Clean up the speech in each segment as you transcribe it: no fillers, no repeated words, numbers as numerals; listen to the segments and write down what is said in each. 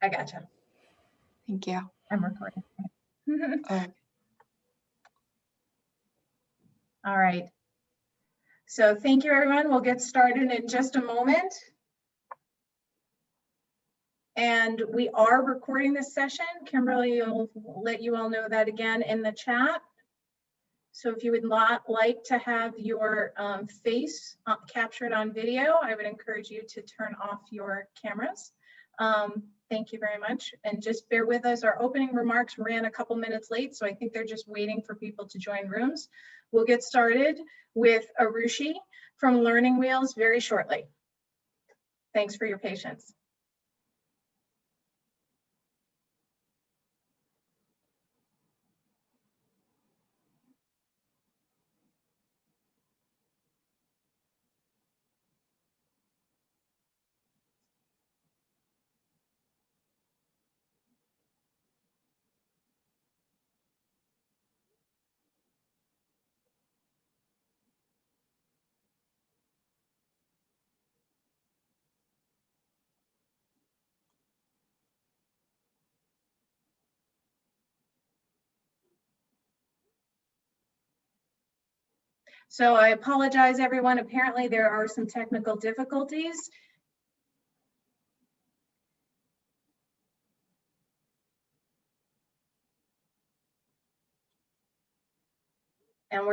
I gotcha. Thank you. I'm recording. Oh, All right. So thank you, everyone. We'll get started in just a moment. And we are recording this session. Kimberly will let you all know that again in the chat. So if you would not like to have your face captured on video, I would encourage you to turn off your cameras. Thank you very much. And just bear with us. Our opening remarks ran a couple minutes late, so I think they're just waiting for people to join rooms. We'll get started with Arushi from Learning Wheels very shortly. Thanks for your patience. So I apologize, everyone. Apparently there are some technical difficulties. And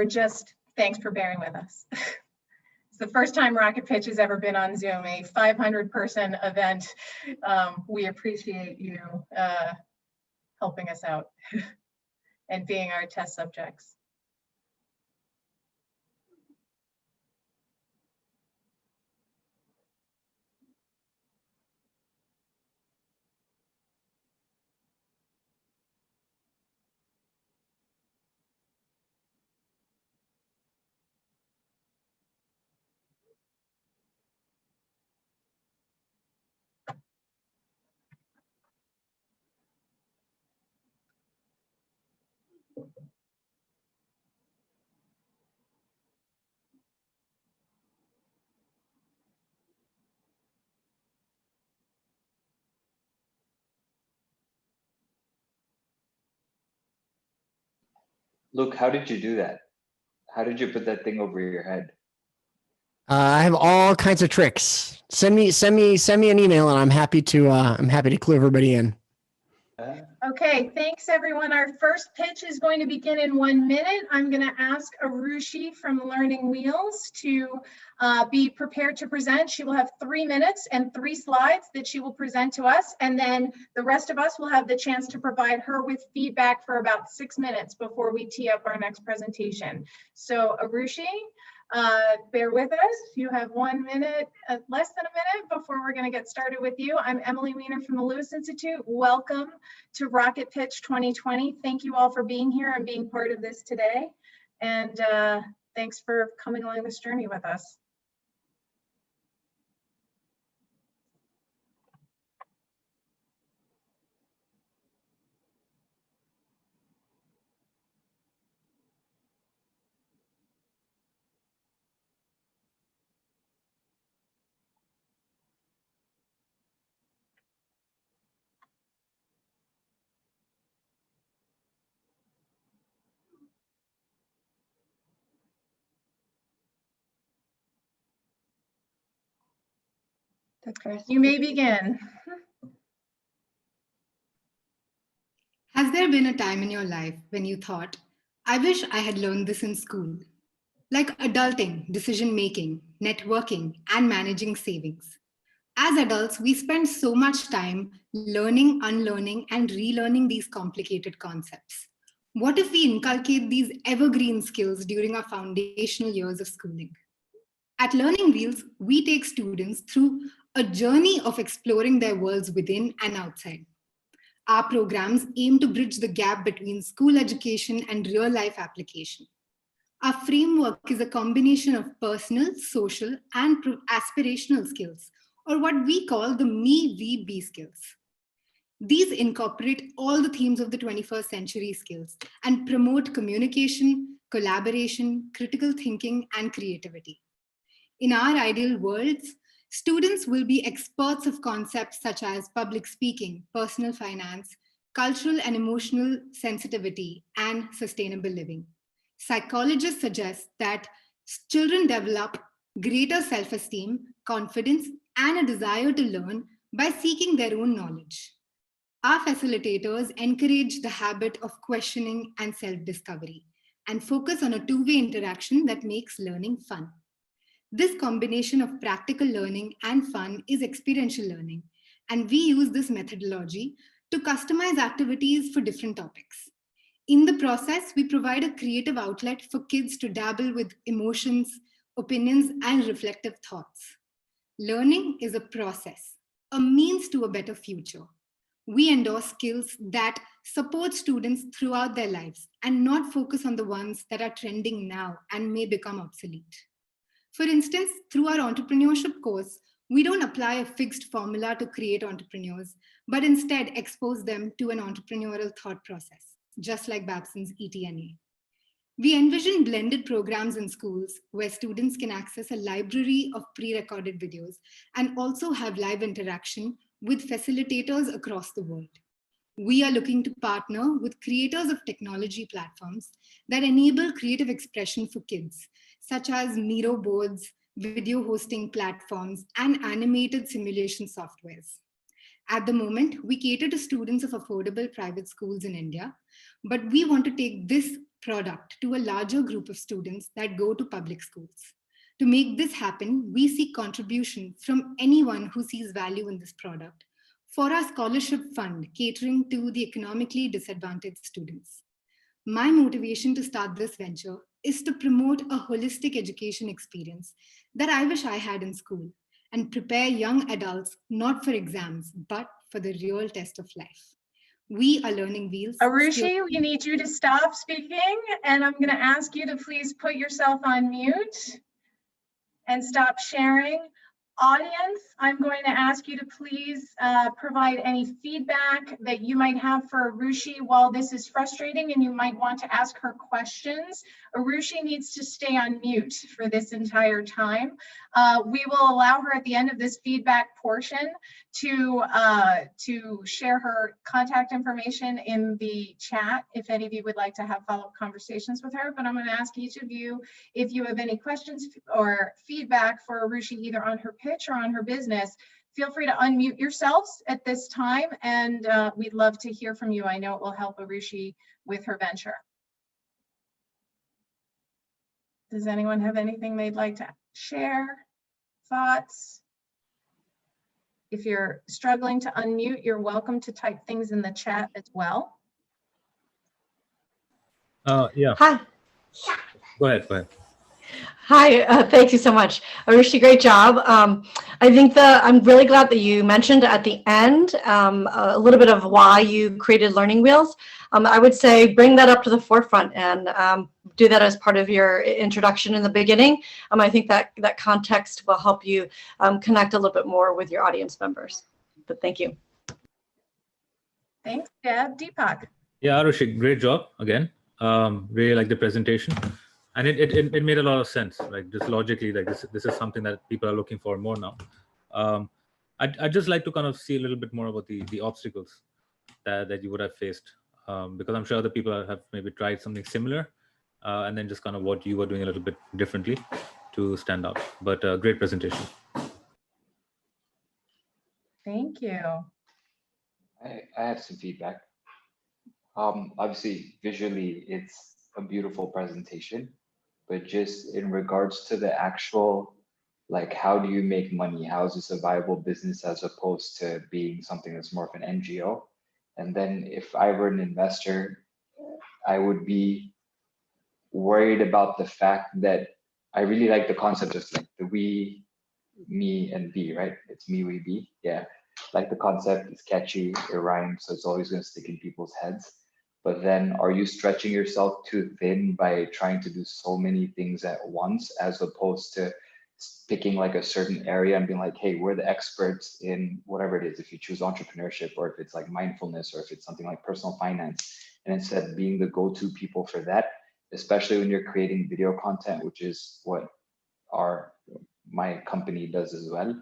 thanks for bearing with us. It's the first time Rocket Pitch has ever been on Zoom, a 500-person event. We appreciate you helping us out and being our test subjects. Luke, how did you do that? How did you put that thing over your head? I have all kinds of tricks. Send me an email, and I'm happy to clue everybody in. Okay, thanks everyone. Our first pitch is going to begin in 1 minute. I'm going to ask Arushi from Learning Wheels to be prepared to present. She will have 3 minutes and 3 slides that she will present to us, and then the rest of us will have the chance to provide her with feedback for about 6 minutes before we tee up our next presentation. So Arushi, bear with us. You have 1 minute, less than a minute before we're going to get started with you. I'm Emily Weiner from the Lewis Institute. Welcome to Rocket Pitch 2020. Thank you all for being here and being part of this today. And thanks for coming along this journey with us. You may begin. Has there been a time in your life when you thought, I wish I had learned this in school? Like adulting, decision-making, networking, and managing savings. As adults, we spend so much time learning, unlearning, and relearning these complicated concepts. What if we inculcate these evergreen skills during our foundational years of schooling? At Learning Wheels, we take students through a journey of exploring their worlds within and outside. Our programs aim to bridge the gap between school education and real-life application. Our framework is a combination of personal, social, and aspirational skills, or what we call the Me, We, Be skills. These incorporate all the themes of the 21st century skills and promote communication, collaboration, critical thinking, and creativity. In our ideal worlds, Students will be experts of concepts such as public speaking, personal finance, cultural and emotional sensitivity, and sustainable living. Psychologists suggest that children develop greater self-esteem, confidence, and a desire to learn by seeking their own knowledge. Our facilitators encourage the habit of questioning and self-discovery and focus on a two-way interaction that makes learning fun. This combination of practical learning and fun is experiential learning, and we use this methodology to customize activities for different topics. In the process, we provide a creative outlet for kids to dabble with emotions, opinions, and reflective thoughts. Learning is a process, a means to a better future. We endorse skills that support students throughout their lives and not focus on the ones that are trending now and may become obsolete. For instance, through our entrepreneurship course, we don't apply a fixed formula to create entrepreneurs, but instead expose them to an entrepreneurial thought process, just like Babson's ETNA. We envision blended programs in schools where students can access a library of pre-recorded videos and also have live interaction with facilitators across the world. We are looking to partner with creators of technology platforms that enable creative expression for kids, such as Miro boards, video hosting platforms, and animated simulation softwares. At the moment, we cater to students of affordable private schools in India, but we want to take this product to a larger group of students that go to public schools. To make this happen, we seek contribution from anyone who sees value in this product for our scholarship fund catering to the economically disadvantaged students. My motivation to start this venture is to promote a holistic education experience that I wish I had in school and prepare young adults not for exams, but for the real test of life. We are Learning Wheels. Arushi, we need you to stop speaking, and I'm going to ask you to please put yourself on mute and stop sharing. Audience, I'm going to ask you to please provide any feedback that you might have for Arushi while this is frustrating and you might want to ask her questions. Arushi needs to stay on mute for this entire time. We will allow her at the end of this feedback portion to share her contact information in the chat if any of you would like to have follow-up conversations with her. But I'm going to ask each of you if you have any questions or feedback for Arushi either on her pitch or on her business. Feel free to unmute yourselves at this time, and we'd love to hear from you. I know it will help Arushi with her venture. Does anyone have anything they'd like to share? Thoughts? If you're struggling to unmute, you're welcome to type things in the chat as well. Yeah. Hi. Go ahead. Hi, thank you so much. Arushi, great job. I think I'm really glad that you mentioned at the end a little bit of why you created Learning Wheels. I would say bring that up to the forefront and do that as part of your introduction in the beginning. I think that context will help you connect a little bit more with your audience members. But thank you. Thanks, Deb. Deepak. Yeah, Arushi, great job again. Really like the presentation. And it made a lot of sense, like just logically, like this is something that people are looking for more now. I'd just like to kind of see a little bit more about the obstacles that you would have faced, because I'm sure other people have maybe tried something similar, and then just kind of what you were doing a little bit differently to stand out. But great presentation. Thank you. I have some feedback. Obviously, visually, it's a beautiful presentation, but just in regards to the actual, like, how do you make money? How is this a viable business as opposed to being something that's more of an NGO? And then if I were an investor, I would be worried about the fact that I really like the concept of like the we, me, and be, right? It's me, we, be. Yeah. Like the concept is catchy, it rhymes, so it's always going to stick in people's heads. But then are you stretching yourself too thin by trying to do so many things at once, as opposed to picking like a certain area and being like, hey, we're the experts in whatever it is, if you choose entrepreneurship, or if it's like mindfulness, or if it's something like personal finance, and instead being the go-to people for that, especially when you're creating video content, which is what my company does as well.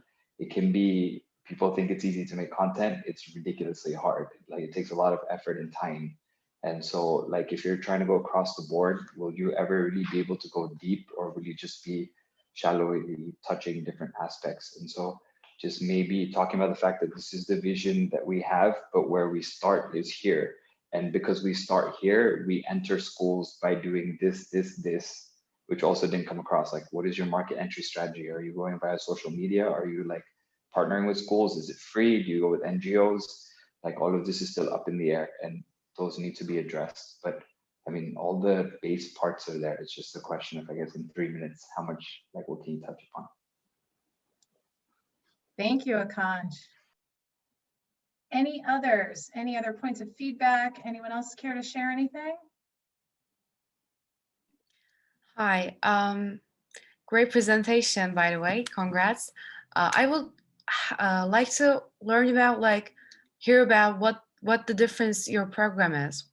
it can be, people think it's easy to make content. It's ridiculously hard. Like it takes a lot of effort and time. And so like, if you're trying to go across the board, will you ever really be able to go deep, or will you just be shallowly touching different aspects? And so just maybe talking about the fact that this is the vision that we have, but where we start is here. And because we start here, we enter schools by doing this, which also didn't come across. Like, what is your market entry strategy? Are you going via social media? Are you like partnering with schools? Is it free? Do you go with NGOs? Like, all of this is still up in the air, and those need to be addressed. But I mean, all the base parts are there. It's just a question of, I guess, in 3 minutes, how much, like, what can you touch upon? Thank you, Akansh. Any others? Any other points of feedback? Anyone else care to share anything? Hi, great presentation, by the way, congrats. I would like to learn about, like, hear about what the difference your program is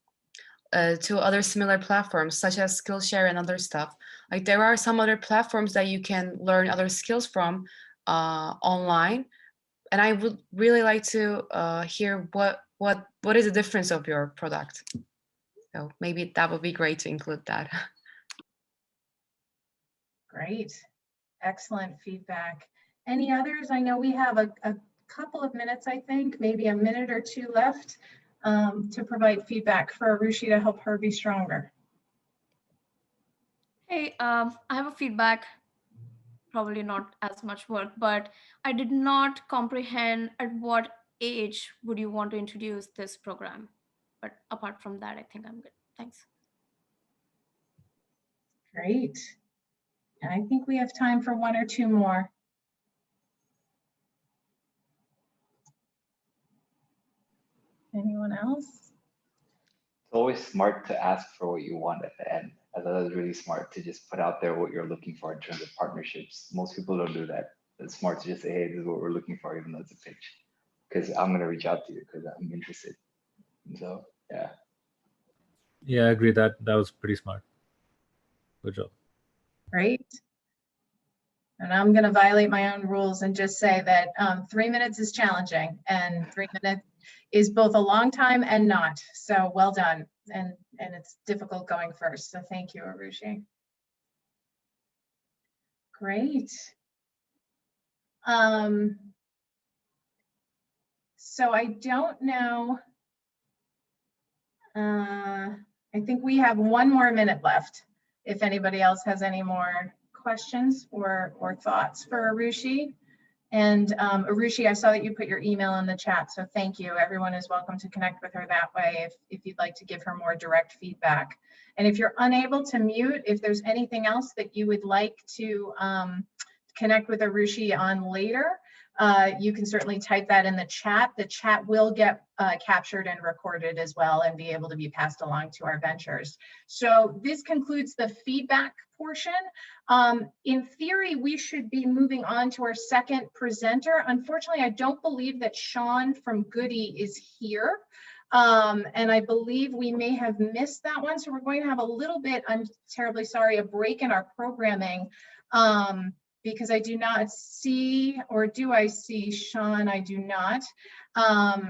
to other similar platforms, such as Skillshare and other stuff. Like, there are some other platforms that you can learn other skills from online. And I would really like to hear what is the difference of your product. So maybe that would be great to include that. Great, excellent feedback. Any others? I know we have a couple of minutes, I think, maybe a minute or two left to provide feedback for Arushi to help her be stronger. Hey, I have a feedback, probably not as much work, but I did not comprehend at what age would you want to introduce this program. But apart from that, I think I'm good. Thanks. Great. And I think we have time for one or two more. Anyone else? It's always smart to ask for what you want at the end. I thought it was really smart to just put out there what you're looking for in terms of partnerships. Most people don't do that. It's smart to just say, hey, this is what we're looking for, even though it's a pitch. Because I'm going to reach out to you because I'm interested. And so, yeah. Yeah, I agree. That was pretty smart. Good job. Great. And I'm going to violate my own rules and just say that 3 minutes is challenging, and 3 minutes is both a long time and not. So well done. And it's difficult going first. So thank you, Arushi. Great. So I don't know. I think we have 1 more minute left. If anybody else has any more questions or thoughts for Arushi. And Arushi, I saw that you put your email in the chat, so thank you. Everyone is welcome to connect with her that way if you'd like to give her more direct feedback. And if you're unable to mute, if there's anything else that you would like to connect with Arushi on later, you can certainly type that in the chat. The chat will get captured and recorded as well and be able to be passed along to our ventures. So this concludes the feedback portion. In theory, we should be moving on to our second presenter. Unfortunately, I don't believe that Sean from Goody is here. And I believe we may have missed that one. So we're going to have a little bit, I'm terribly sorry, a break in our programming. Because I do not see, or do I see Sean? I do not,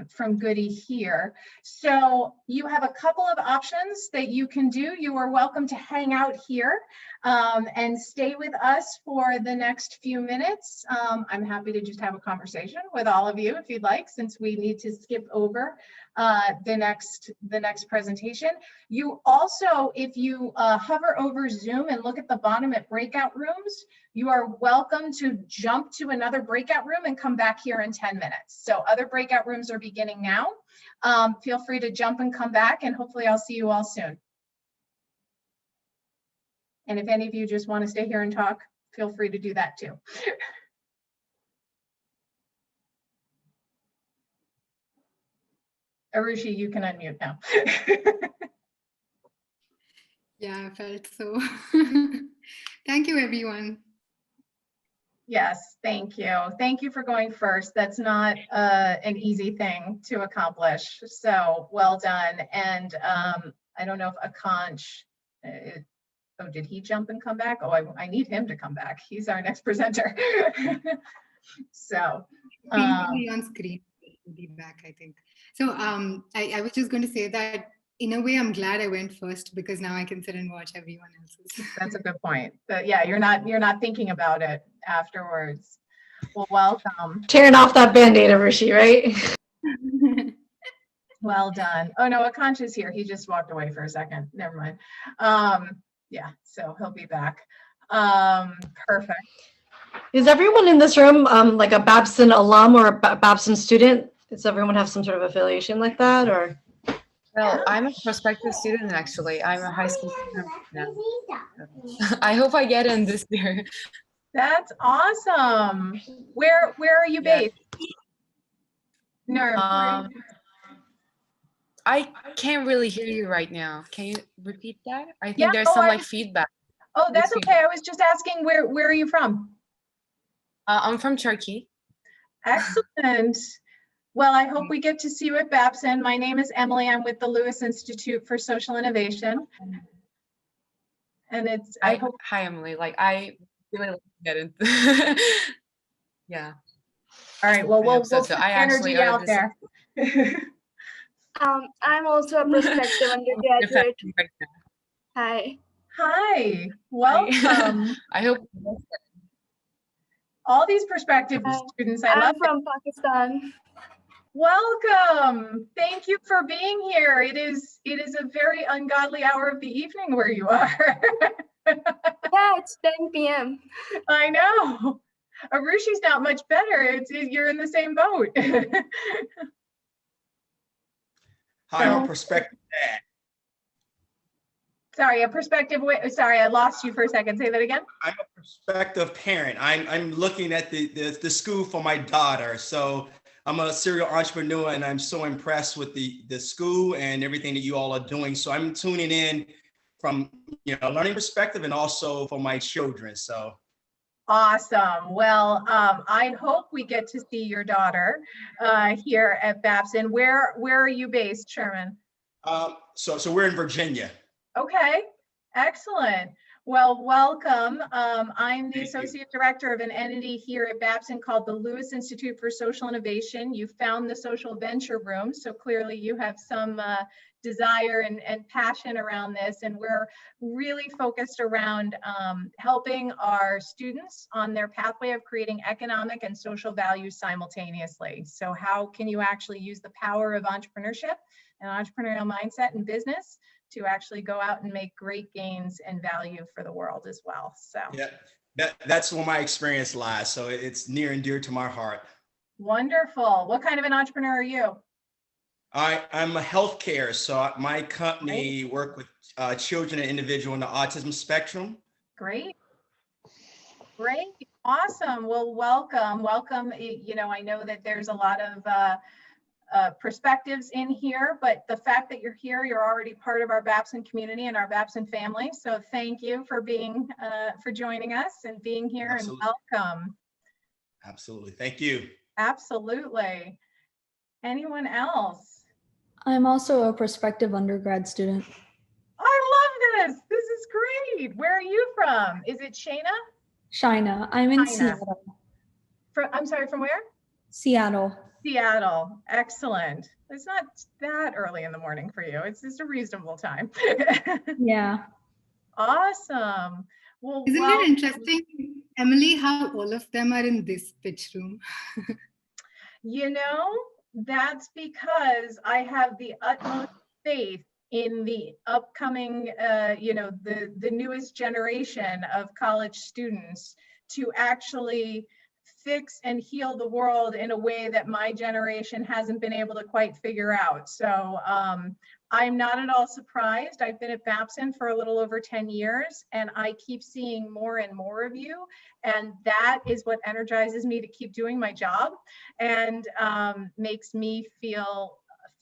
from Goody here. So you have a couple of options that you can do. You are welcome to hang out here and stay with us for the next few minutes. I'm happy to just have a conversation with all of you if you'd like, since we need to skip over the next presentation. You also, if you hover over Zoom and look at the bottom at Breakout Rooms, you are welcome to jump to another breakout room and come back here in 10 minutes. So other breakout rooms are beginning now. Feel free to jump and come back, and hopefully I'll see you all soon. And if any of you just want to stay here and talk, feel free to do that too. Arushi, you can unmute now. Yeah, I felt so. Thank you, everyone. Yes, thank you. Thank you for going first. That's not an easy thing to accomplish. So well done. And I don't know if Akansh, oh, did he jump and come back? Oh, I need him to come back. He's our next presenter. So, Painfully on screen. We'll be back, I think. So I was just going to say that in a way, I'm glad I went first because now I can sit and watch everyone else's. that's a good point. But yeah, you're not thinking about it afterwards. Well, welcome. Tearing off that Band-Aid, Arushi, right? Well done. Oh no, Akansh's here. He just walked away for a second. Never mind. Yeah, so he'll be back. Perfect. Is everyone in this room like a Babson alum or a Babson student? Does everyone have some sort of affiliation like that, or? Well, I'm a prospective student, actually. I'm a high school student now. I hope I get in this year. That's awesome. Where are you Yeah. based? No. I can't really hear you right now. Can you repeat that? I think Yeah, there's oh, some I like was- feedback. Oh, that's Which okay. I was just asking where are you from? I'm from Turkey. Excellent. Well, I hope we get to see you at Babson. My name is Emily. I'm with the Lewis Institute for Social Innovation. And it's, I hope, Hi, Emily. Like, I really like to get into. Yeah. all right, well, I we'll hope so, put too. I energy actually out there. I'm also a prospective undergraduate. Right now. Hi. Hi, welcome. I hope. All these prospective Hi. students, I I'm love it. from Pakistan. Welcome. Thank you for being here. It is a very ungodly hour of the evening where you are. Yeah, it's 10 p.m. I know. Arushi's not much better. You're in the same boat. Hi, I'm a prospective dad. Sorry, a prospective. Sorry, I lost you for a second. Say that again. I'm a prospective parent. I'm looking at the school for my daughter. So I'm a serial entrepreneur, and I'm so impressed with the school and everything that you all are doing. So I'm tuning in from learning perspective and also for my children. So Awesome. Well, I hope we get to see your daughter here at Babson. Where are you based, Sherman? so we're in Virginia. Okay, excellent. Well, welcome. I'm the Thank you. Associate Director of an entity here at Babson called the Lewis Institute for Social Innovation. You found the Social Venture Room, so clearly you have some desire and passion around this, and we're really focused around helping our students on their pathway of creating economic and social value simultaneously. So how can you actually use the power of entrepreneurship and entrepreneurial mindset in business to actually go out and make great gains and value for the world as well. So Yeah, that's where my experience lies. So it's near and dear to my heart. wonderful. What kind of an entrepreneur are you? I'm a healthcare. So my company work with children and individuals on the autism spectrum. Great. Great. Awesome. Well, welcome. I know that there's a lot of perspectives in here, but the fact that you're here, you're already part of our Babson community and our Babson family. So thank you for for joining us and being here. Absolutely. And welcome. Absolutely. Thank you. Absolutely. Anyone else? I'm also a prospective undergrad student. I love this. This is great. Where are you from? Is it Shayna? Shina. I'm in Shina. Seattle. I'm sorry, from where? Seattle. Seattle. Excellent. It's not that early in the morning for you. It's just a reasonable time. Yeah. Awesome. Well, Isn't it interesting, Emily, how all of them are in this pitch room? That's because I have the utmost faith in the upcoming, the newest generation of college students to actually fix and heal the world in a way that my generation hasn't been able to quite figure out. So I'm not at all surprised. I've been at Babson for a little over 10 years, and I keep seeing more and more of you. And that is what energizes me to keep doing my job and makes me feel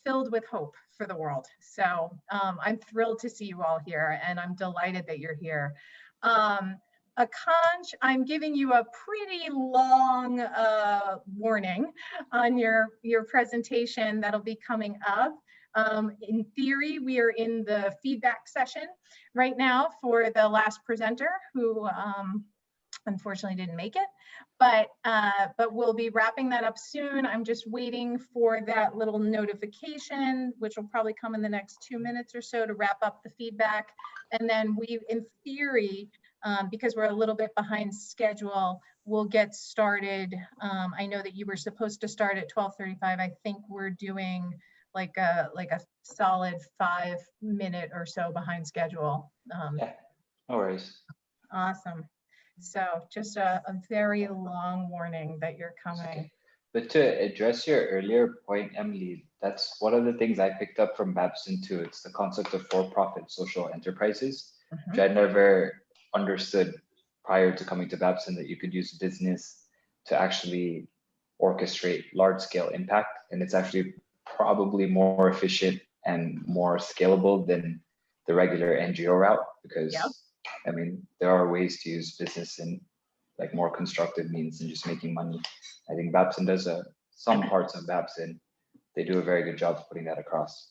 filled with hope for the world. So I'm thrilled to see you all here, and I'm delighted that you're here. Akansh, I'm giving you a pretty long warning on your presentation that'll be coming up. In theory, we are in the feedback session right now for the last presenter who unfortunately didn't make it, but we'll be wrapping that up soon. I'm just waiting for that little notification, which will probably come in the next 2 minutes or so to wrap up the feedback. And then we, in theory, because we're a little bit behind schedule, we'll get started. I know that you were supposed to start at 12:35. I think we're doing like a solid 5 minute or so behind schedule. Yeah, no worries. Awesome. So just a very long warning that you're coming. Okay. But to address your earlier point, Emily, that's one of the things I picked up from Babson too. It's the concept of for-profit social enterprises, which I never understood prior to coming to Babson, that you could use business to actually orchestrate large-scale impact. And it's actually probably more efficient and more scalable than the regular NGO route, because I mean, there are ways to use business in like more constructive means than just making money. I think Babson does some parts of Babson, they do a very good job of putting that across.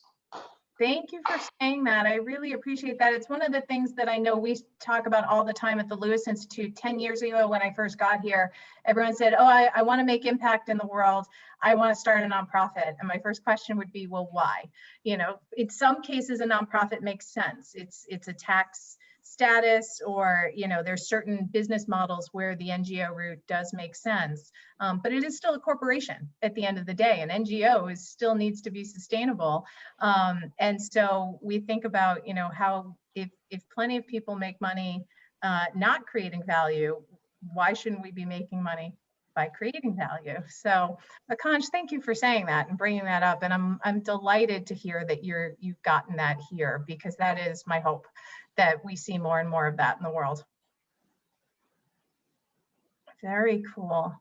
Thank you for saying that. I really appreciate that. It's one of the things that I know we talk about all the time at the Lewis Institute. 10 years ago, when I first got here, everyone said, oh, I want to make impact in the world. I want to start a nonprofit. And my first question would be, well, why? You know, in some cases, a nonprofit makes sense. It's a tax status, or, you know, there's certain business models where the NGO route does make sense. But it is still a corporation at the end of the day. An NGO still needs to be sustainable. And so we think about, you know, how if plenty of people make money not creating value, why shouldn't we be making money by creating value? So Akansh, thank you for saying that and bringing that up. And I'm delighted to hear that you've gotten that here, because that is my hope, that we see more and more of that in the world. Very cool.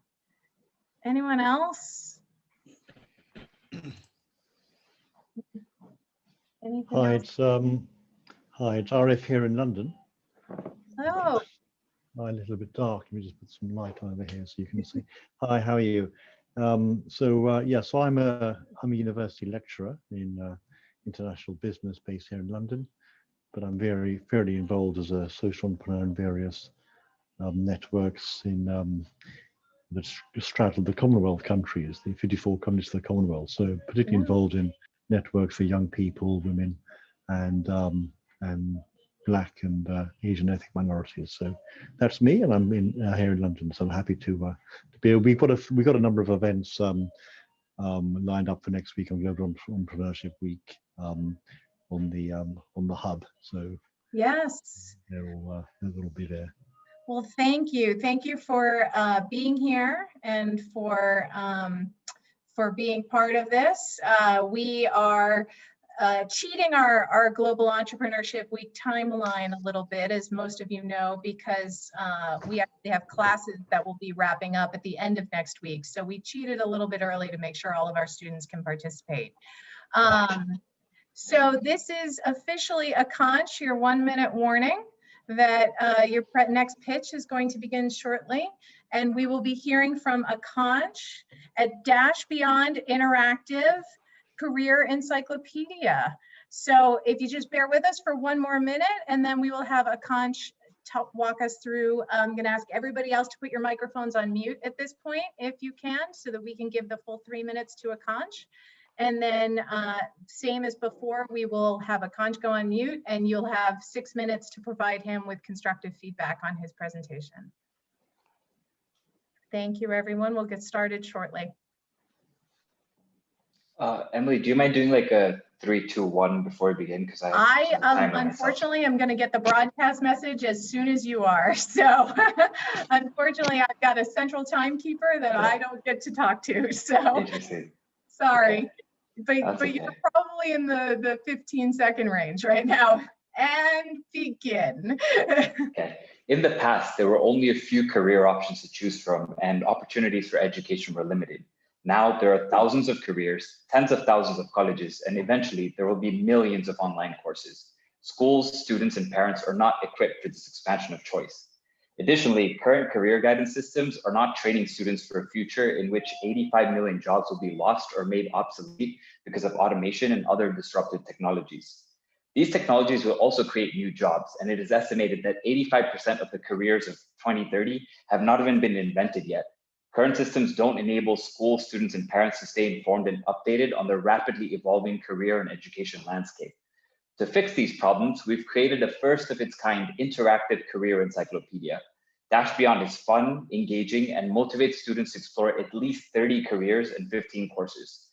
Anyone else? Anything else? Hi, it's RF here in London. Oh. A little bit dark. Let me just put some light over here so you can see. Hi, how are you? So I'm a university lecturer in international business based here in London, but I'm fairly involved as a social entrepreneur in various networks in that straddle the Commonwealth countries, the 54 countries of the Commonwealth. So particularly involved in networks for young people, women, and Black and Asian ethnic minorities. So that's me, and I'm here in London. So I'm happy to be. We've got a number of events lined up for next week on Global Entrepreneurship Week on the hub. So yes, they'll be there. Well, thank you for being here and for being part of this. We are cheating our Global Entrepreneurship Week timeline a little bit, as most of you know, because we actually have classes that will be wrapping up at the end of next week. So we cheated a little bit early to make sure all of our students can participate. So this is officially Akansh, your 1 minute warning that your next pitch is going to begin shortly. And we will be hearing from Akansh at Dash Beyond Interactive Career Encyclopedia. So if you just bear with us for 1 more minute, and then we will have Akansh walk us through. I'm going to ask everybody else to put your microphones on mute at this point, if you can, so that we can give the full 3 minutes to Akansh. And then same as before, we will have Akansh go on mute, and you'll have 6 minutes to provide him with constructive feedback on his presentation. Thank you, everyone. We'll get started shortly. Emily, do you mind doing like a 3, 2, 1 before we begin? Because I unfortunately am going to get the broadcast message as soon as you are. So unfortunately, I've got a central timekeeper that I don't get to talk to. So sorry, okay. But you're probably in the 15-second range right now. And begin. Okay. In the past, there were only a few career options to choose from, and opportunities for education were limited. Now there are thousands of careers, tens of thousands of colleges, and eventually there will be millions of online courses. Schools, students, and parents are not equipped for this expansion of choice. Additionally, current career guidance systems are not training students for a future in which 85 million jobs will be lost or made obsolete because of automation and other disruptive technologies. These technologies will also create new jobs, and it is estimated that 85% of the careers of 2030 have not even been invented yet. Current systems don't enable school students and parents to stay informed and updated on the rapidly evolving career and education landscape. To fix these problems, we've created a first of its kind interactive career encyclopedia. Dash Beyond is fun, engaging, and motivates students to explore at least 30 careers and 15 courses.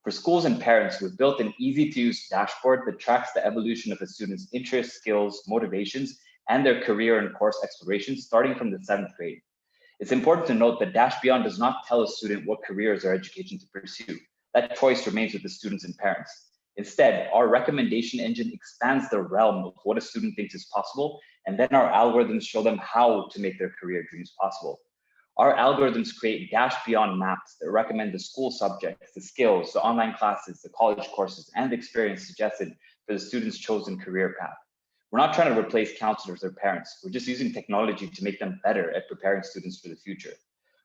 For schools and parents, we've built an easy-to-use dashboard that tracks the evolution of a student's interests, skills, motivations, and their career and course explorations starting from the 7th grade. It's important to note that Dash Beyond does not tell a student what careers or education to pursue. That choice remains with the students and parents. Instead, our recommendation engine expands the realm of what a student thinks is possible, and then our algorithms show them how to make their career dreams possible. Our algorithms create Dash Beyond maps that recommend the school subjects, the skills, the online classes, the college courses, and the experience suggested for the student's chosen career path. We're not trying to replace counselors or parents. We're just using technology to make them better at preparing students for the future.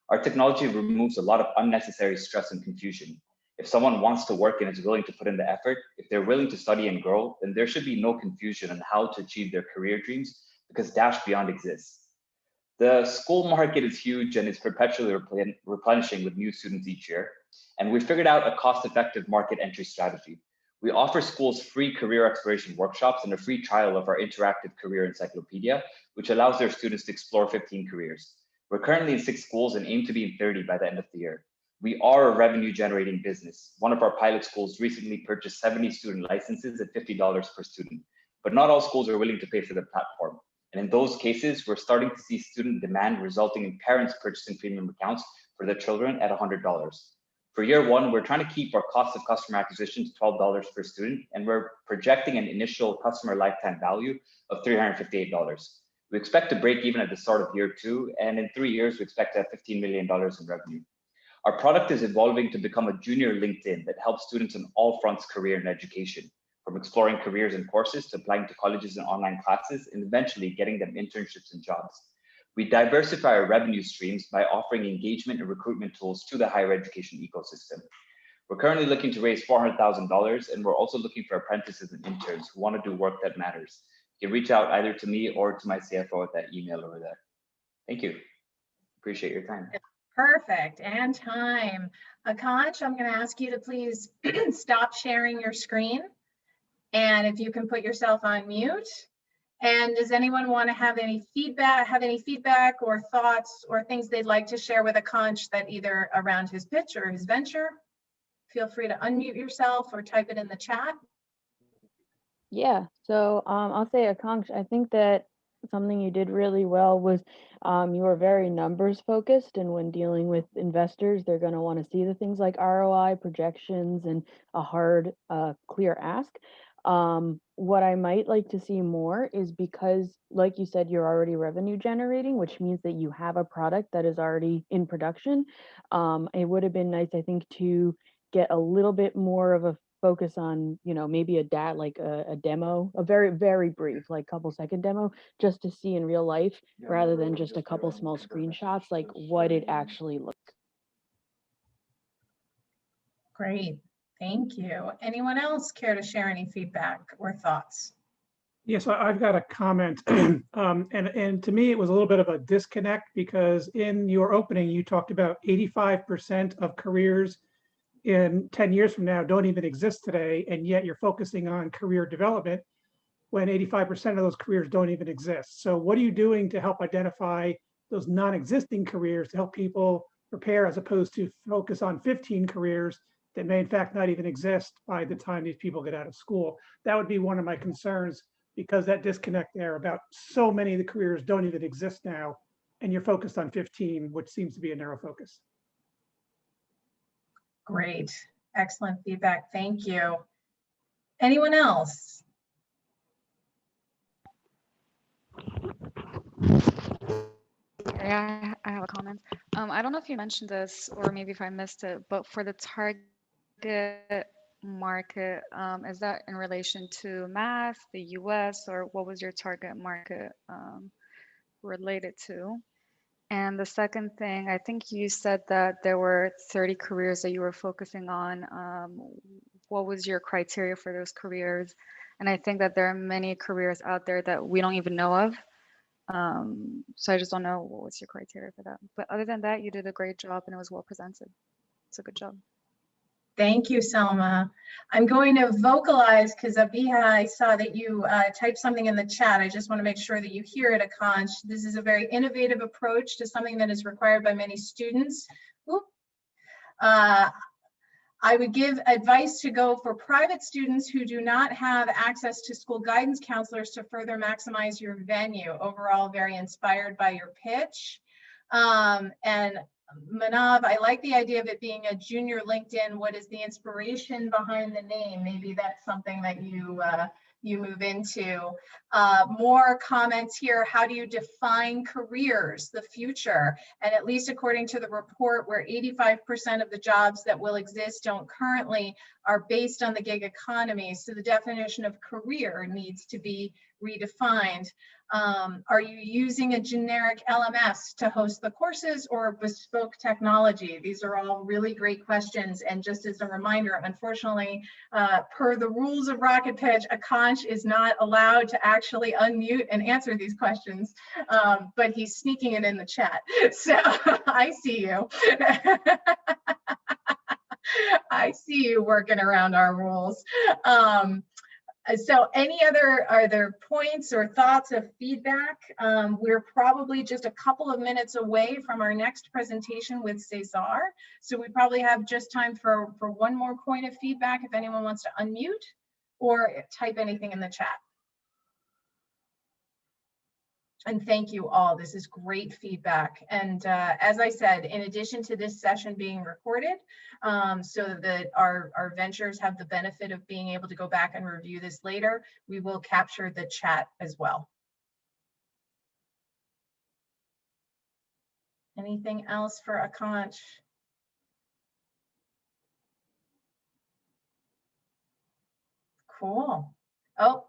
Our technology removes a lot of unnecessary stress and confusion. If someone wants to work and is willing to put in the effort, if they're willing to study and grow, then there should be no confusion on how to achieve their career dreams because Dash Beyond exists. The school market is huge and is perpetually replenishing with new students each year. And we figured out a cost-effective market entry strategy. We offer schools free career exploration workshops and a free trial of our interactive career encyclopedia, which allows their students to explore 15 careers. We're currently in 6 schools and aim to be in 30 by the end of the year. We are a revenue generating business. One of our pilot schools recently purchased 70 student licenses at $50 per student, but not all schools are willing to pay for the platform. And in those cases, we're starting to see student demand resulting in parents purchasing premium accounts for their children at $100. For year 1, we're trying to keep our cost of customer acquisition to $12 per student, and we're projecting an initial customer lifetime value of $358. We expect to break even at the start of year 2, and in 3 years, we expect to have $15 million in revenue. Our product is evolving to become a junior LinkedIn that helps students on all fronts career and education, from exploring careers and courses to applying to colleges and online classes, and eventually getting them internships and jobs. We diversify our revenue streams by offering engagement and recruitment tools to the higher education ecosystem. We're currently looking to raise $400,000, and we're also looking for apprentices and interns who want to do work that matters. You can reach out either to me or to my CFO at that email over there. Thank you. Appreciate your time. Perfect, and time. Akansh, I'm going to ask you to please stop sharing your screen. And if you can put yourself on mute. And does anyone want to have any feedback or thoughts or things they'd like to share with Akansh that either around his pitch or his venture? Feel free to unmute yourself or type it in the chat. Yeah, so I'll say, Akansh, I think that something you did really well was you were very numbers focused, and when dealing with investors, they're going to want to see the things like ROI, projections, and a hard, clear ask. What I might like to see more is because, like you said, you're already revenue generating, which means that you have a product that is already in production. It would have been nice, I think, to get a little bit more of a focus on, maybe a demo, a very, very brief, like couple second demo, just to see in real life, rather than just a couple small screenshots, like what it actually looks. Great, thank you. Anyone else care to share any feedback or thoughts? Yes, I've got a comment. And to me, it was a little bit of a disconnect because in your opening, you talked about 85% of careers in 10 years from now don't even exist today, and yet you're focusing on career development when 85% of those careers don't even exist. So what are you doing to help identify those non-existing careers to help people prepare, as opposed to focus on 15 careers that may in fact not even exist by the time these people get out of school? That would be one of my concerns, because that disconnect there about so many of the careers don't even exist now, and you're focused on 15, which seems to be a narrow focus. Great, excellent feedback, thank you. Anyone else? Yeah, I have a comment. I don't know if you mentioned this or maybe if I missed it, but for the target market, is that in relation to math, the US, or what was your target market related to? And the second thing, I think you said that there were 30 careers that you were focusing on. What was your criteria for those careers? And I think that there are many careers out there that we don't even know of. So I just don't know what's your criteria for that. But other than that, you did a great job and it was well presented. It's a good job. Thank you, Selma. I'm going to vocalize because Abiha, I saw that you typed something in the chat. I just want to make sure that you hear it, Akansh. This is a very innovative approach to something that is required by many students. Oop. I would give advice to go for private students who do not have access to school guidance counselors to further maximize your venue. Overall, very inspired by your pitch. And Manav, I like the idea of it being a junior LinkedIn. What is the inspiration behind the name? Maybe that's something that you move into. More comments here. How do you define careers, the future? And at least according to the report, where 85% of the jobs that will exist don't currently are based on the gig economy. So the definition of career needs to be redefined. Are you using a generic LMS to host the courses or bespoke technology? These are all really great questions. And just as a reminder, unfortunately, per the rules of Rocket Pitch, Akansh is not allowed to actually unmute and answer these questions, but he's sneaking it in the chat. So I see you. I see you working around our rules. So are there points or thoughts of feedback? We're probably just a couple of minutes away from our next presentation with Cesar. So we probably have just time for one more point of feedback if anyone wants to unmute or type anything in the chat. And thank you all. This is great feedback. And as I said, in addition to this session being recorded, so that our ventures have the benefit of being able to go back and review this later, we will capture the chat as well. Anything else for Akansh? Cool. Oh.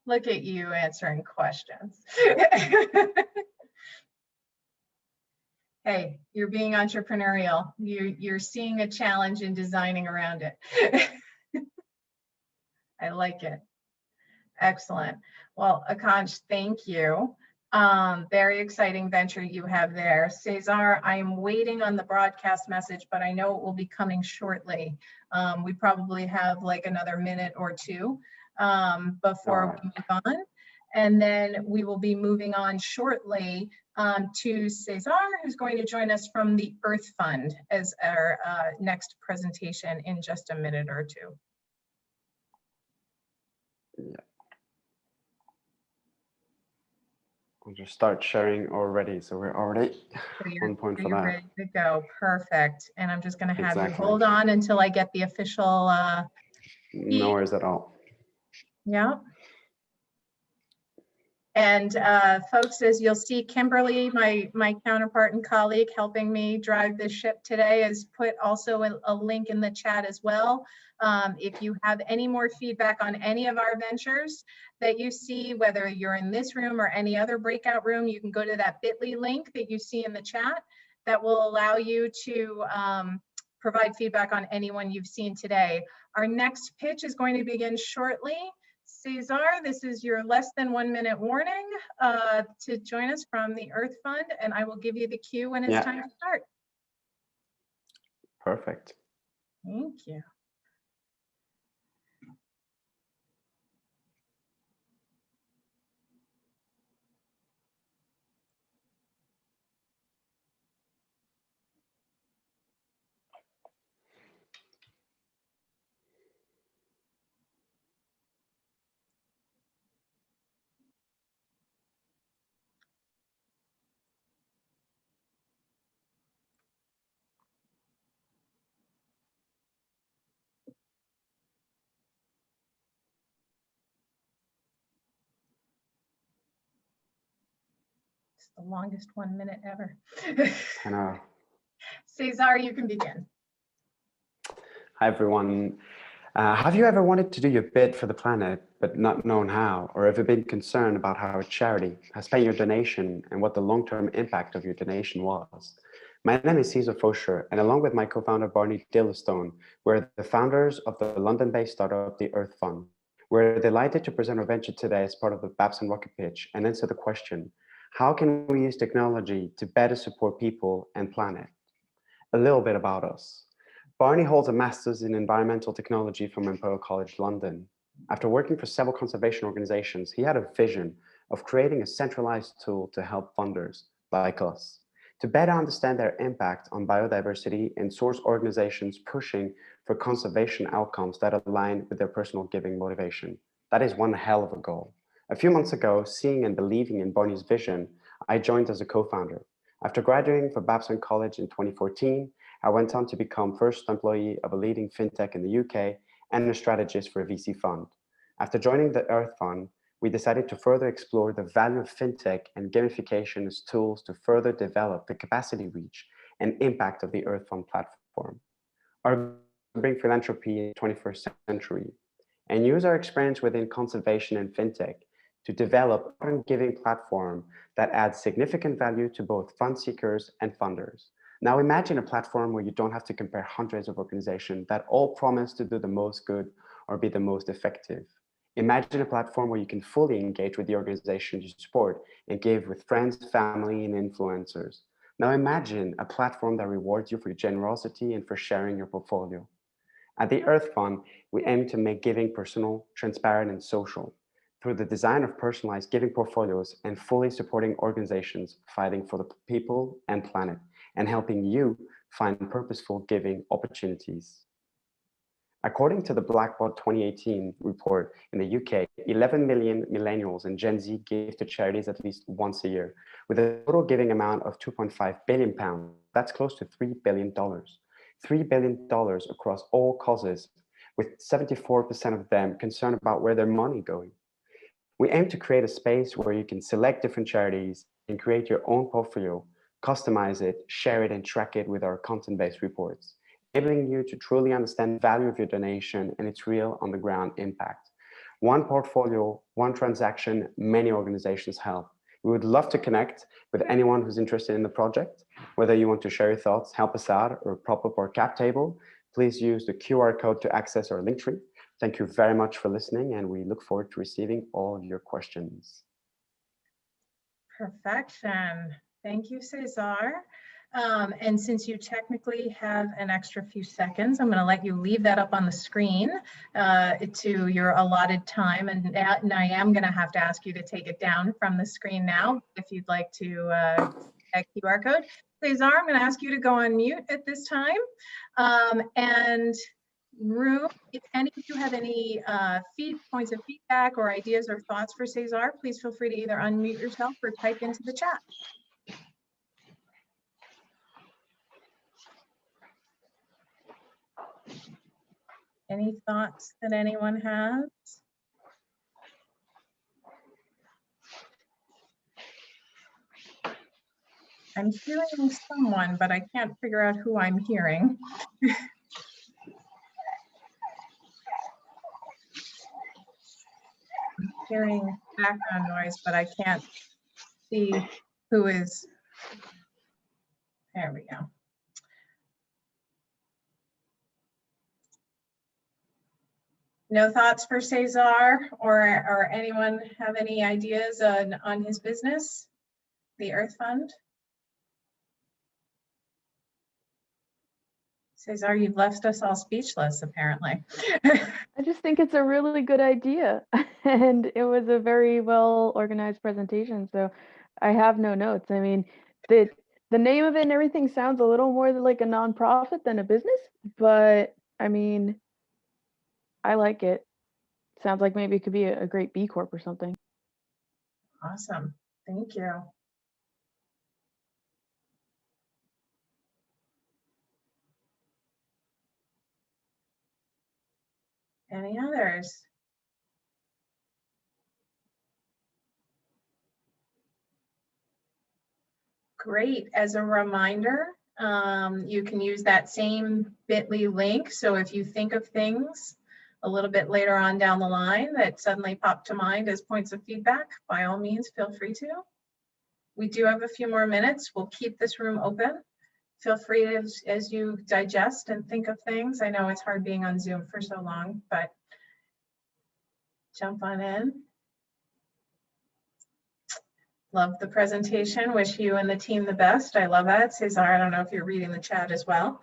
Look at you answering questions. Hey, you're being entrepreneurial. You're seeing a challenge and designing around it. I like it. Excellent. Well, Akansh, thank you. Very exciting venture you have there. Cesar, I am waiting on the broadcast message, but I know it will be coming shortly. We probably have like another minute or two before we move on. And then we will be moving on shortly to Cesar, who's going to join us from the Earth Fund as our next presentation in just a minute or two. Yeah. I'll just start sharing already. So we're already on point for that. Ready to go. Perfect. And I'm just going to have you hold on until I get the official. No worries at all. Yeah. And folks, as you'll see, Kimberly, my counterpart and colleague helping me drive this ship today, has put also a link in the chat as well. If you have any more feedback on any of our ventures that you see, whether you're in this room or any other breakout room, you can go to that bit.ly link that you see in the chat. That will allow you to provide feedback on anyone you've seen today. Our next pitch is going to begin shortly. Cesar, this is your less than 1 minute warning to join us from the Earth Fund, and I will give you the cue when it's time to start. Perfect. Thank you. The longest 1 minute ever. I know. Cesar, you can begin. Hi, everyone. Have you ever wanted to do your bit for the planet, but not known how? Or ever been concerned about how a charity has paid your donation and what the long-term impact of your donation was? My name is Cesar Fosher, and along with my co-founder, Barney Dillistone, we're the founders of the London-based startup, the Earth Fund. We're delighted to present our venture today as part of the Babson Rocket Pitch and answer the question, how can we use technology to better support people and planet? A little bit about us. Barney holds a master's in environmental technology from Imperial College London. After working for several conservation organizations, he had a vision of creating a centralized tool to help funders like us to better understand their impact on biodiversity and source organizations pushing for conservation outcomes that align with their personal giving motivation. That is one hell of a goal. A few months ago, seeing and believing in Barney's vision, I joined as a co-founder. After graduating from Babson College in 2014, I went on to become first employee of a leading fintech in the UK and a strategist for a VC fund. After joining the Earth Fund, we decided to further explore the value of fintech and gamification as tools to further develop the capacity, reach, and impact of the Earth Fund platform. Our goal is to bring philanthropy in the 21st century and use our experience within conservation and fintech to develop a giving platform that adds significant value to both fund seekers and funders. Now imagine a platform where you don't have to compare hundreds of organizations that all promise to do the most good or be the most effective. Imagine a platform where you can fully engage with the organization you support and give with friends, family, and influencers. Now imagine a platform that rewards you for your generosity and for sharing your portfolio. At the Earth Fund, we aim to make giving personal, transparent, and social through the design of personalized giving portfolios and fully supporting organizations fighting for the people and planet and helping you find purposeful giving opportunities. According to the Blackboard 2018 report in the UK, 11 million millennials and Gen Z give to charities at least once a year, with a total giving amount of £2.5 billion. That's close to $3 billion. $3 billion across all causes, with 74% of them concerned about where their money going. We aim to create a space where you can select different charities and create your own portfolio, customize it, share it, and track it with our content-based reports, enabling you to truly understand the value of your donation and its real on-the-ground impact. One portfolio, one transaction, many organizations help. We would love to connect with anyone who's interested in the project. Whether you want to share your thoughts, help us out, or prop up our cap table, please use the QR code to access our link tree. Thank you very much for listening, and we look forward to receiving all of your questions. Perfection. Thank you, Cesar. And since you technically have an extra few seconds, I'm going to let you leave that up on the screen to your allotted time. And I am going to have to ask you to take it down from the screen now if you'd like to that QR code. Cesar, I'm going to ask you to go on mute at this time. And room, if any of you have any points of feedback or ideas or thoughts for Cesar, please feel free to either unmute yourself or type into the chat. Any thoughts that anyone has? I'm hearing someone, but I can't figure out who I'm hearing. I'm hearing background noise, but I can't see who is. There we go. No thoughts for Cesar or anyone have any ideas on his business, the Earth Fund? Cesar, you've left us all speechless, apparently. I just think it's a really good idea. And it was a very well organized presentation. So I have no notes. I mean, the name of it and everything sounds a little more like a nonprofit than a business, but I mean, I like it. Sounds like maybe it could be a great B Corp or something. Awesome. Thank you. Any others? Great. As a reminder, you can use that same bit.ly link. So if you think of things a little bit later on down the line that suddenly pop to mind as points of feedback, by all means, feel free to. We do have a few more minutes. We'll keep this room open. Feel free to, as you digest and think of things. I know it's hard being on Zoom for so long, but jump on in. Love the presentation. Wish you and the team the best. I love that. Cesar, I don't know if you're reading the chat as well.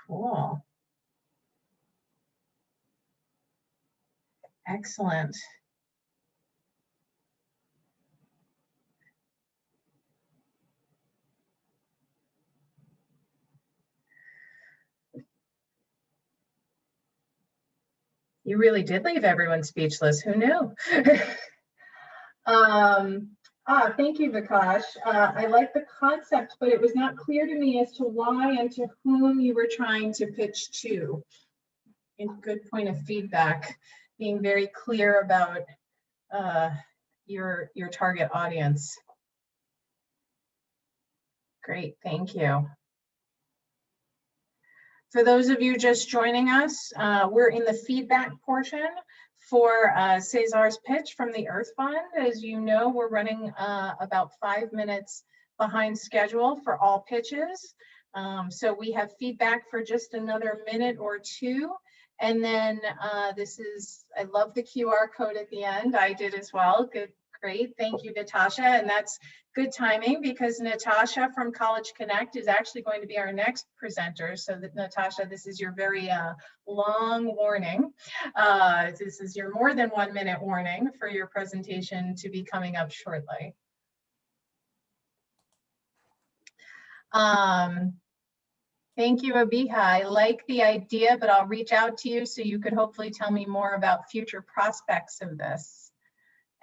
Cool. Excellent. You really did leave everyone speechless. Who knew? Thank you, Vikash. I like the concept, but it was not clear to me as to why and to whom you were trying to pitch to. And good point of feedback, being very clear about your target audience. Great, thank you. For those of you just joining us, we're in the feedback portion for Cesar's pitch from the Earth Fund. As you know, we're running about 5 minutes behind schedule for all pitches. So we have feedback for just another minute or two. And then I love the QR code at the end. I did as well. Good, great. Thank you, Natasha. And that's good timing because Natasha from College Connect is actually going to be our next presenter. So that, Natasha, this is your very long warning. This is your more than 1 minute warning for your presentation to be coming up shortly. Thank you, Abiha. I like the idea, but I'll reach out to you so you could hopefully tell me more about future prospects of this.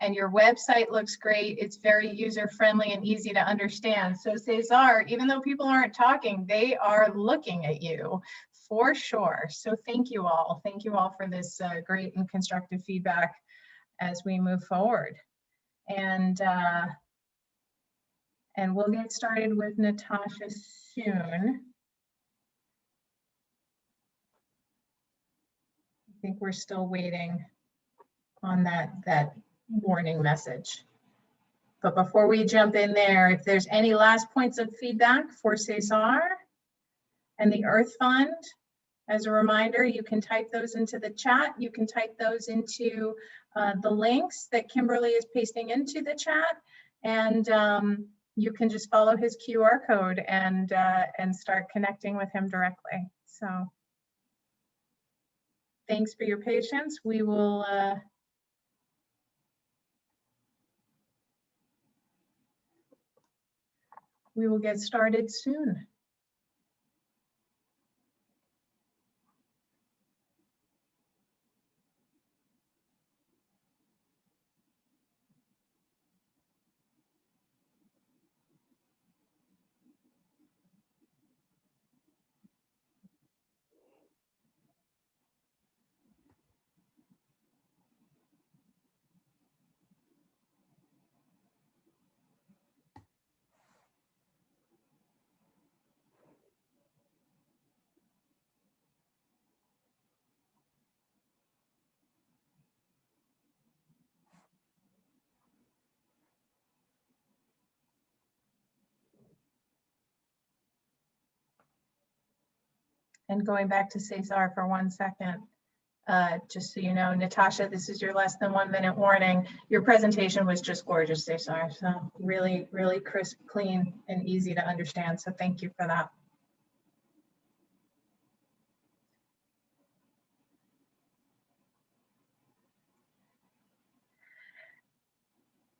And your website looks great. It's very user-friendly and easy to understand. So Cesar, even though people aren't talking, they are looking at you for sure. So thank you all. Thank you all for this great and constructive feedback as we move forward. And we'll get started with Natasha soon. I think we're still waiting on that warning message. But before we jump in there, if there's any last points of feedback for Cesar and the Earth Fund, as a reminder, you can type those into the chat. You can type those into the links that Kimberly is pasting into the chat. And you can just follow his QR code and start connecting with him directly. So thanks for your patience. We will get started soon. And going back to Cesar for 1 second, just so you know, Natasha, this is your less than 1 minute warning. Your presentation was just gorgeous, Cesar. So really, really crisp, clean, and easy to understand. So thank you for that.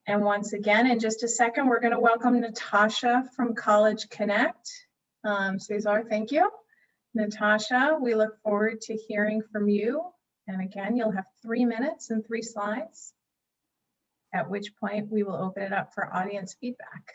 And once again, in just a second, we're going to welcome Natasha from College Connect. Cesar, thank you. Natasha, we look forward to hearing from you. And again, you'll have 3 minutes and 3 slides, at which point we will open it up for audience feedback.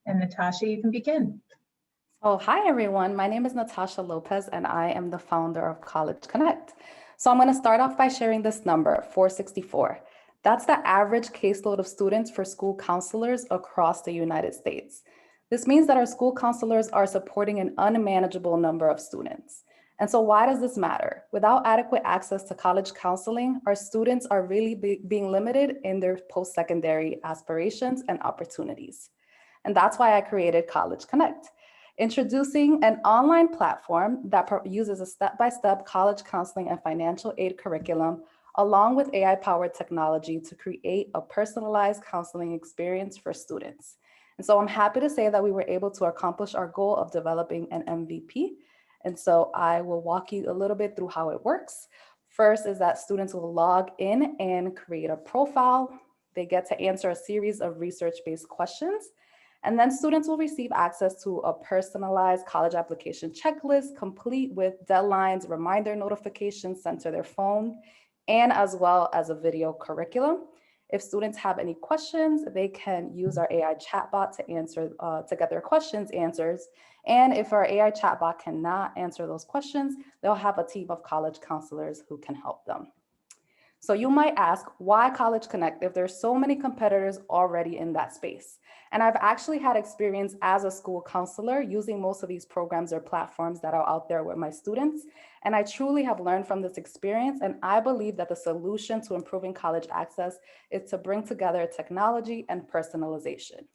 And Natasha, you can begin. Oh, hi everyone. My name is Natasha Lopez and I am the founder of College Connect. So I'm going to start off by sharing this number, 464. That's the average caseload of students for school counselors across the United States. This means that our school counselors are supporting an unmanageable number of students. And so why does this matter? Without adequate access to college counseling, our students are really being limited in their post-secondary aspirations and opportunities. And that's why I created College Connect, introducing an online platform that uses a step-by-step college counseling and financial aid curriculum, along with AI-powered technology to create a personalized counseling experience for students. And so I'm happy to say that we were able to accomplish our goal of developing an MVP. And so I will walk you a little bit through how it works. First is that students will log in and create a profile. They get to answer a series of research-based questions. And then students will receive access to a personalized college application checklist, complete with deadlines, reminder notifications sent to their phone, and as well as a video curriculum. If students have any questions, they can use our AI chatbot to answer, to get their questions answered. And if our AI chatbot cannot answer those questions, they'll have a team of college counselors who can help them. So you might ask, why College Connect if there's so many competitors already in that space? And I've actually had experience as a school counselor using most of these programs or platforms that are out there with my students. And I truly have learned from this experience. And I believe that the solution to improving college access is to bring together technology and personalization.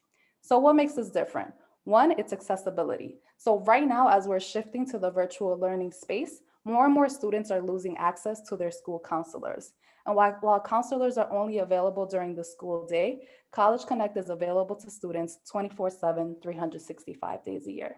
So what makes this different? One, it's accessibility. So right now, as we're shifting to the virtual learning space, more and more students are losing access to their school counselors. And while counselors are only available during the school day, College Connect is available to students 24/7, 365 days a year.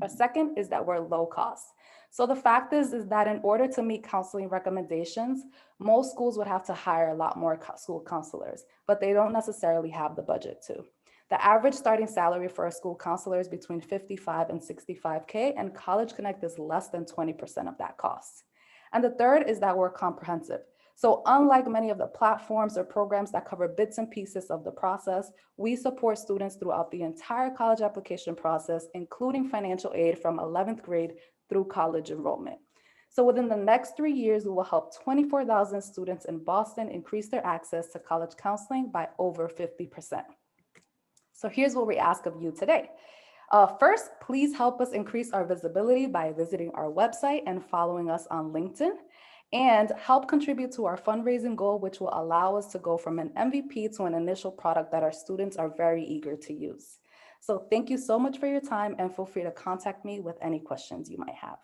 A second is that we're low cost. So the fact is that in order to meet counseling recommendations, most schools would have to hire a lot more school counselors, but they don't necessarily have the budget to. The average starting salary for a school counselor is between 55 and 65K, and College Connect is less than 20% of that cost. And the third is that we're comprehensive. So unlike many of the platforms or programs that cover bits and pieces of the process, we support students throughout the entire college application process, including financial aid from 11th grade through college enrollment. So within the next 3 years, we will help 24,000 students in Boston increase their access to college counseling by over 50%. So here's what we ask of you today. First, please help us increase our visibility by visiting our website and following us on LinkedIn, and help contribute to our fundraising goal, which will allow us to go from an MVP to an initial product that our students are very eager to use. So thank you so much for your time, and feel free to contact me with any questions you might have.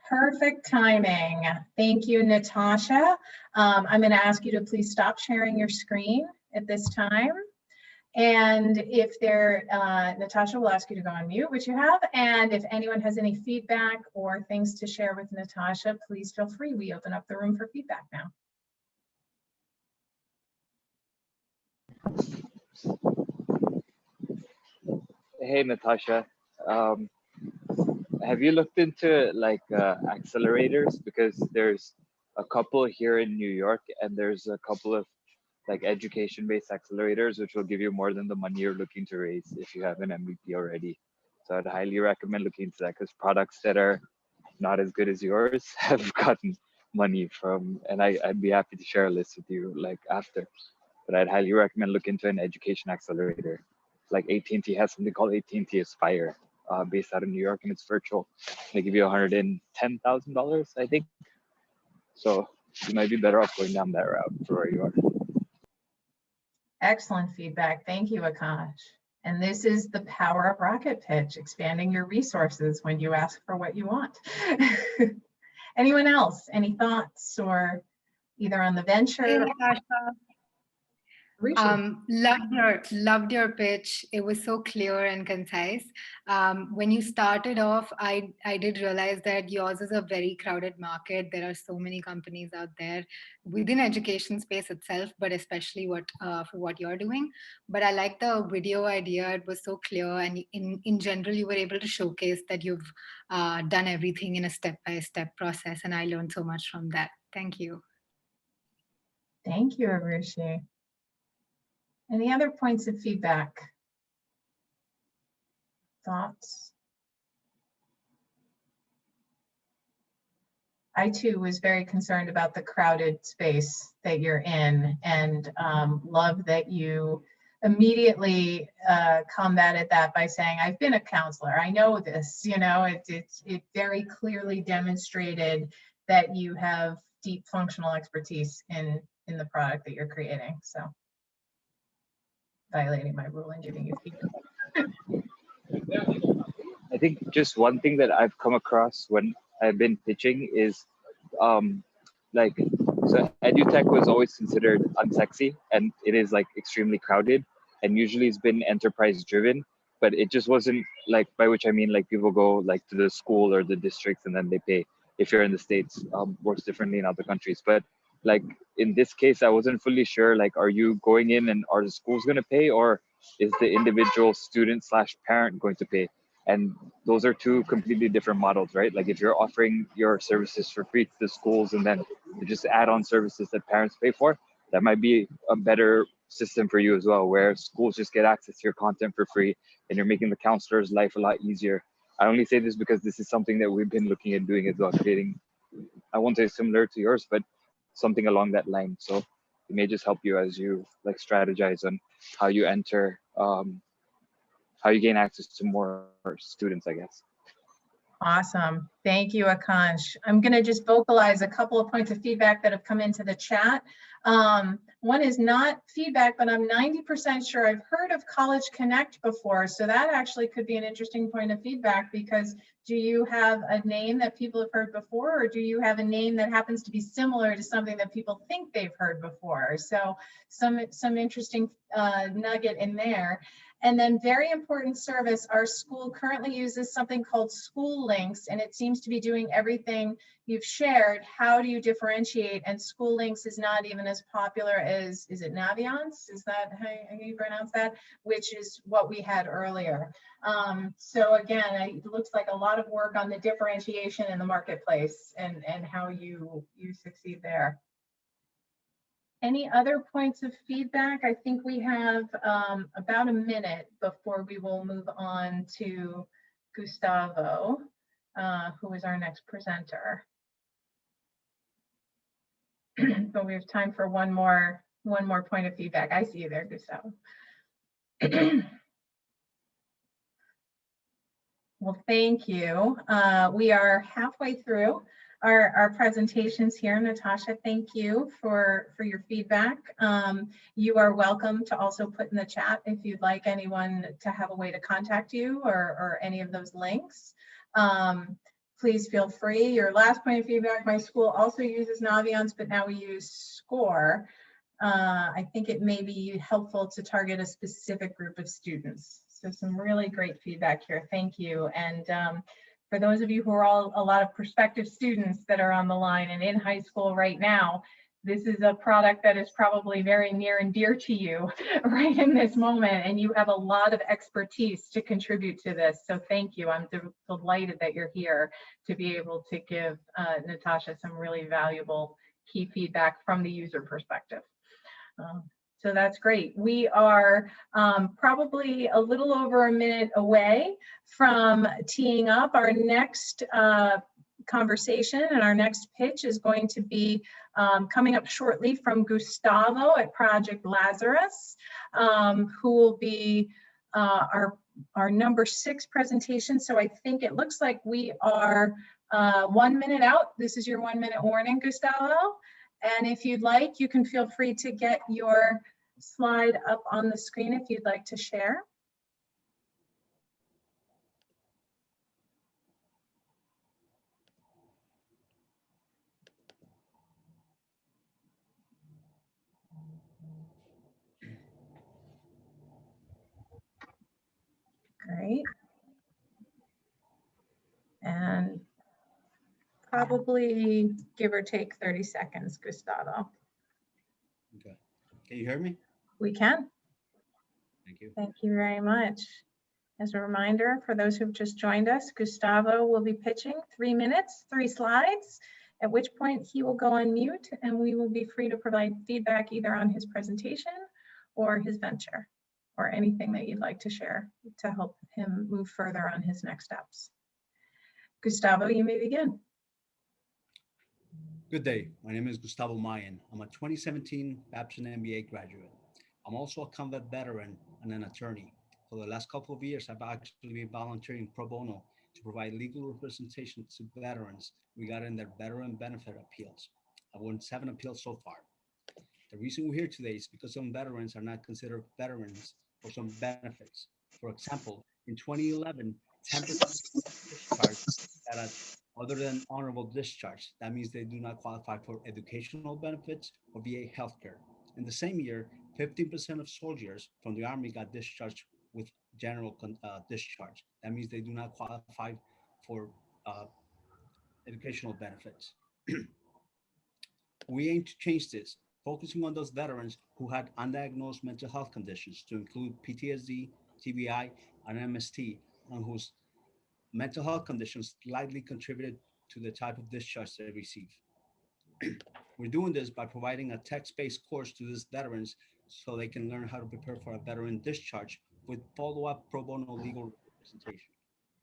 Perfect timing. Thank you, Natasha. I'm going to ask you to please stop sharing your screen at this time. And if Natasha will ask you to go on mute, which you have. And if anyone has any feedback or things to share with Natasha, please feel free. We open up the room for feedback now. Hey, Natasha. Have you looked into accelerators? Because there's a couple here in New York, and there's a couple of education-based accelerators, which will give you more than the money you're looking to raise if you have an MVP already. So I'd highly recommend looking into that, because products that are not as good as yours have gotten money from, and I'd be happy to share a list with you after. But I'd highly recommend looking into an education accelerator. Like AT&T has something called AT&T Aspire, based out of New York, and it's virtual. They give you $110,000, I think. So you might be better off going down that route for where you are. Excellent feedback. Thank you, Akash. And this is the power of Rocket Pitch, expanding your resources when you ask for what you want. Anyone else? Any thoughts, or either on the venture? Hey, Natasha. Loved your pitch. It was so clear and concise. When you started off, I did realize that yours is a very crowded market. There are so many companies out there within education space itself, but especially for what you're doing. But I like the video idea. It was so clear, and in general, you were able to showcase that you've done everything in a step-by-step process, and I learned so much from that. Thank you. Thank you, Arushi. Any other points of feedback? Thoughts? I too was very concerned about the crowded space that you're in, and love that you immediately combated that by saying, I've been a counselor, I know this. You know, it very clearly demonstrated that you have deep functional expertise in the product that you're creating. So violating my rule and giving you feedback. I think just one thing that I've come across when I've been pitching is like, so edutech was always considered unsexy, and it is like extremely crowded, and usually it's been enterprise driven, but it just wasn't like, by which I mean like people go like to the school or the districts and then they pay. If you're in the States, works differently in other countries. But like in this case, I wasn't fully sure, like, are you going in and are the schools going to pay, or is the individual student / parent going to pay? And those are two completely different models, right? Like if you're offering your services for free to the schools and then you just add on services that parents pay for, that might be a better system for you as well, where schools just get access to your content for free and you're making the counselor's life a lot easier. I only say this because this is something that we've been looking at doing as well, creating, I won't say similar to yours, but something along that line. So it may just help you as you like strategize on how you enter, how you gain access to more students, I guess. Awesome. Thank you, Akansh. I'm going to just vocalize a couple of points of feedback that have come into the chat. One is not feedback, but I'm 90% sure I've heard of College Connect before. So that actually could be an interesting point of feedback, because do you have a name that people have heard before, or do you have a name that happens to be similar to something that people think they've heard before? So some interesting nugget in there. And then very important service, our school currently uses something called School Links, and it seems to be doing everything you've shared. How do you differentiate? And School Links is not even as popular as, is it Naviance? Is that how you pronounce that? Which is what we had earlier. So again, it looks like a lot of work on the differentiation in the marketplace and how you succeed there. Any other points of feedback? I think we have about a minute before we will move on to Gustavo, who is our next presenter. But we have time for one more point of feedback. I see you there, Gustavo. Well, thank you. We are halfway through our presentations here. Natasha, thank you for your feedback. You are welcome to also put in the chat if you'd like anyone to have a way to contact you, or any of those links. Please feel free. Your last point of feedback, my school also uses Naviance, but now we use SCORE. I think it may be helpful to target a specific group of students. So some really great feedback here. Thank you. And for those of you who are all a lot of prospective students that are on the line and in high school right now, this is a product that is probably very near and dear to you right in this moment, and you have a lot of expertise to contribute to this. So thank you. I'm delighted that you're here to be able to give Natasha some really valuable key feedback from the user perspective. So that's great. We are probably a little over a minute away from teeing up our next conversation, and our next pitch is going to be coming up shortly from Gustavo at Project Lazarus, who will be our number 6 presentation. So I think it looks like we are 1 minute out. This is your 1 minute warning, Gustavo. And if you'd like, you can feel free to get your slide up on the screen if you'd like to share. Great. And probably give or take 30 seconds, Gustavo. Okay. Can you hear me? We can. Thank you. Thank you very much. As a reminder, for those who've just joined us, Gustavo will be pitching 3 minutes, 3 slides, at which point he will go on mute and we will be free to provide feedback either on his presentation or his venture, or anything that you'd like to share to help him move further on his next steps. Gustavo, you may begin. Good day. My name is Gustavo Mayan. I'm a 2017 Babson MBA graduate. I'm also a combat veteran and an attorney. For the last couple of years, I've actually been volunteering pro bono to provide legal representation to veterans regarding their veteran benefit appeals. I've won 7 appeals so far. The reason we're here today is because some veterans are not considered veterans for some benefits. For example, in 2011, 10% discharge that are other than honorable discharge. That means they do not qualify for educational benefits or VA healthcare. In the same year, 15% of soldiers from the Army got discharged with general discharge. That means they do not qualify for uh, educational benefits. We aim to change this, focusing on those veterans who had undiagnosed mental health conditions to include PTSD, TBI, and MST, and whose mental health conditions likely contributed to the type of discharge they receive. We're doing this by providing a text-based course to these veterans so they can learn how to prepare for a veteran discharge with follow-up pro bono legal representation.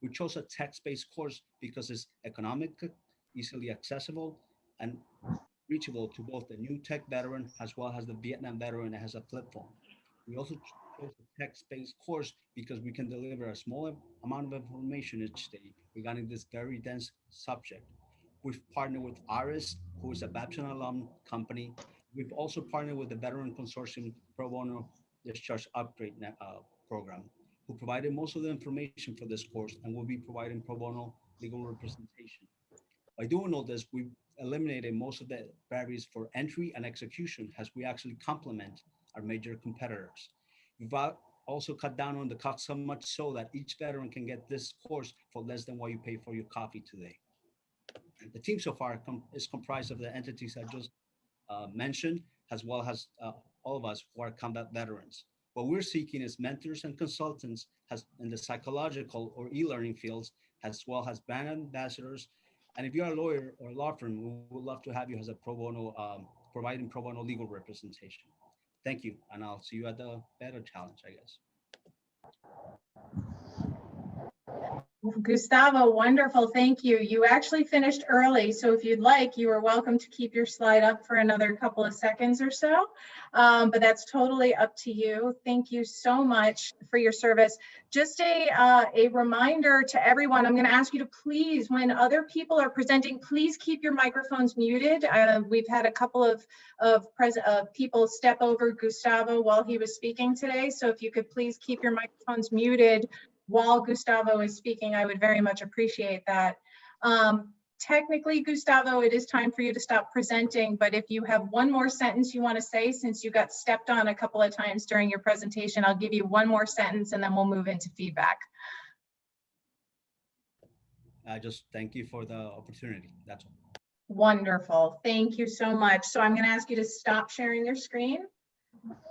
We chose a text-based course because it's economic, easily accessible, and reachable to both the new tech veteran as well as the Vietnam veteran that has a flip phone. We also chose a text-based course because we can deliver a small amount of information each day regarding this very dense subject. We've partnered with ARIS, who is a Babson alum company. We've also partnered with the Veteran Consortium Pro Bono Discharge Upgrade Program, who provided most of the information for this course and will be providing pro bono legal representation. By doing all this, we've eliminated most of the barriers for entry and execution as we actually complement our major competitors. We've also cut down on the cost so much so that each veteran can get this course for less than what you pay for your coffee today. The team so far is comprised of the entities I just mentioned, as well as all of us who are combat veterans. What we're seeking is mentors and consultants in the psychological or e-learning fields, as well as brand ambassadors. And if you're a lawyer or a law firm, we would love to have you as a pro bono, providing pro bono legal representation. Thank you, and I'll see you at the Better Challenge, I guess. Gustavo, wonderful, thank you. You actually finished early, so if you'd like, you are welcome to keep your slide up for another couple of seconds or so, but that's totally up to you. Thank you so much for your service. Just a reminder to everyone, I'm gonna ask you to please, when other people are presenting, please keep your microphones muted. We've had a couple of people step over Gustavo while he was speaking today, so if you could please keep your microphones muted while Gustavo is speaking, I would very much appreciate that. Technically, Gustavo, it is time for you to stop presenting, but if you have one more sentence you want to say, since you got stepped on a couple of times during your presentation, I'll give you one more sentence and then we'll move into feedback. I just thank you for the opportunity, that's all. Wonderful, thank you so much. So I'm going to ask you to stop sharing your screen,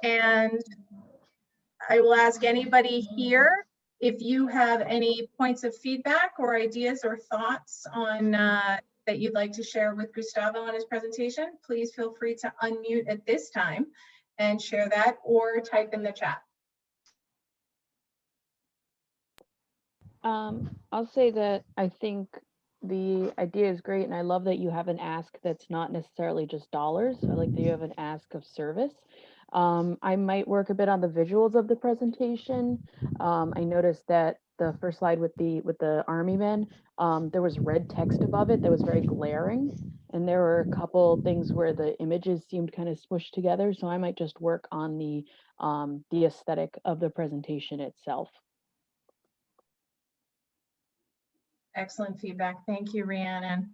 and I will ask anybody here if you have any points of feedback or ideas or thoughts on that you'd like to share with Gustavo on his presentation. Please feel free to unmute at this time and share that, or type in the chat. I'll say that I think the idea is great, and I love that you have an ask that's not necessarily just dollars. I like that you have an ask of service. I might work a bit on the visuals of the presentation. I noticed that the first slide with the army men, there was red text above it that was very glaring, and there were a couple things where the images seemed kind of smushed together. So I might just work on the aesthetic of the presentation itself. Excellent feedback. Thank you, Rhiannon.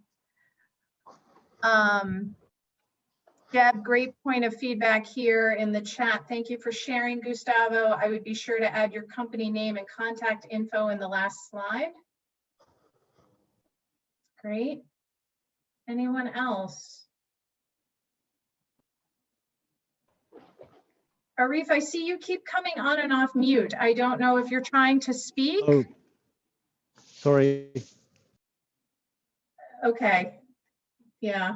Deb, great point of feedback here in the chat. Thank you for sharing, Gustavo. I would be sure to add your company name and contact info in the last slide. Great. Anyone else? Arif, I see you keep coming on and off mute. I don't know if you're trying to speak. Oh, sorry. Okay. Yeah.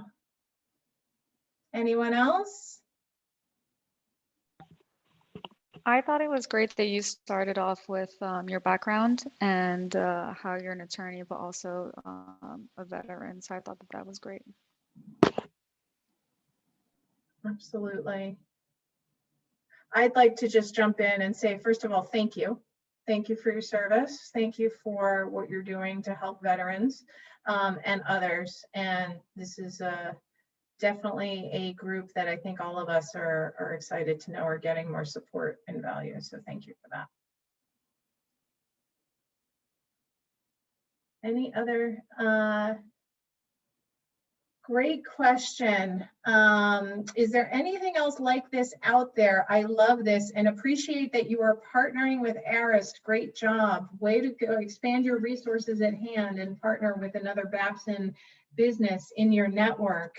Anyone else? I thought it was great that you started off with your background and how you're an attorney, but also a veteran. So I thought that was great. Absolutely. I'd like to just jump in and say, first of all, thank you. Thank you for your service. Thank you for what you're doing to help veterans and others. And this is definitely a group that I think all of us are excited to know are getting more support and value. So thank you for that. Any other? Great question. Is there anything else like this out there? I love this and appreciate that you are partnering with Arist. Great job. Way to go. Expand your resources at hand and partner with another Babson business in your network.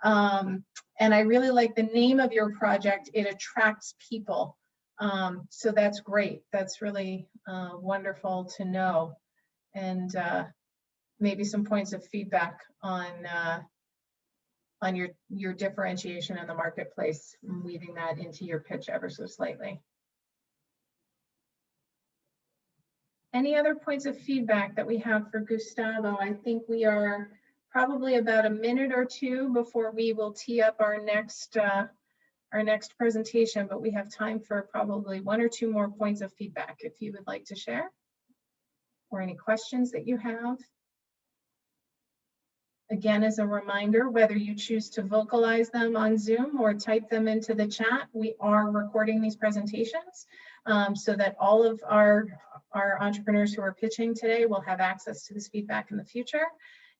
And I really like the name of your project. It attracts people. So that's great. That's really wonderful to know. And maybe some points of feedback on your differentiation in the marketplace, weaving that into your pitch ever so slightly. Any other points of feedback that we have for Gustavo? I think we are probably about a minute or two before we will tee up our next presentation, but we have time for probably one or two more points of feedback if you would like to share, or any questions that you have. Again, as a reminder, whether you choose to vocalize them on Zoom or type them into the chat, we are recording these presentations so that all of our entrepreneurs who are pitching today will have access to this feedback in the future.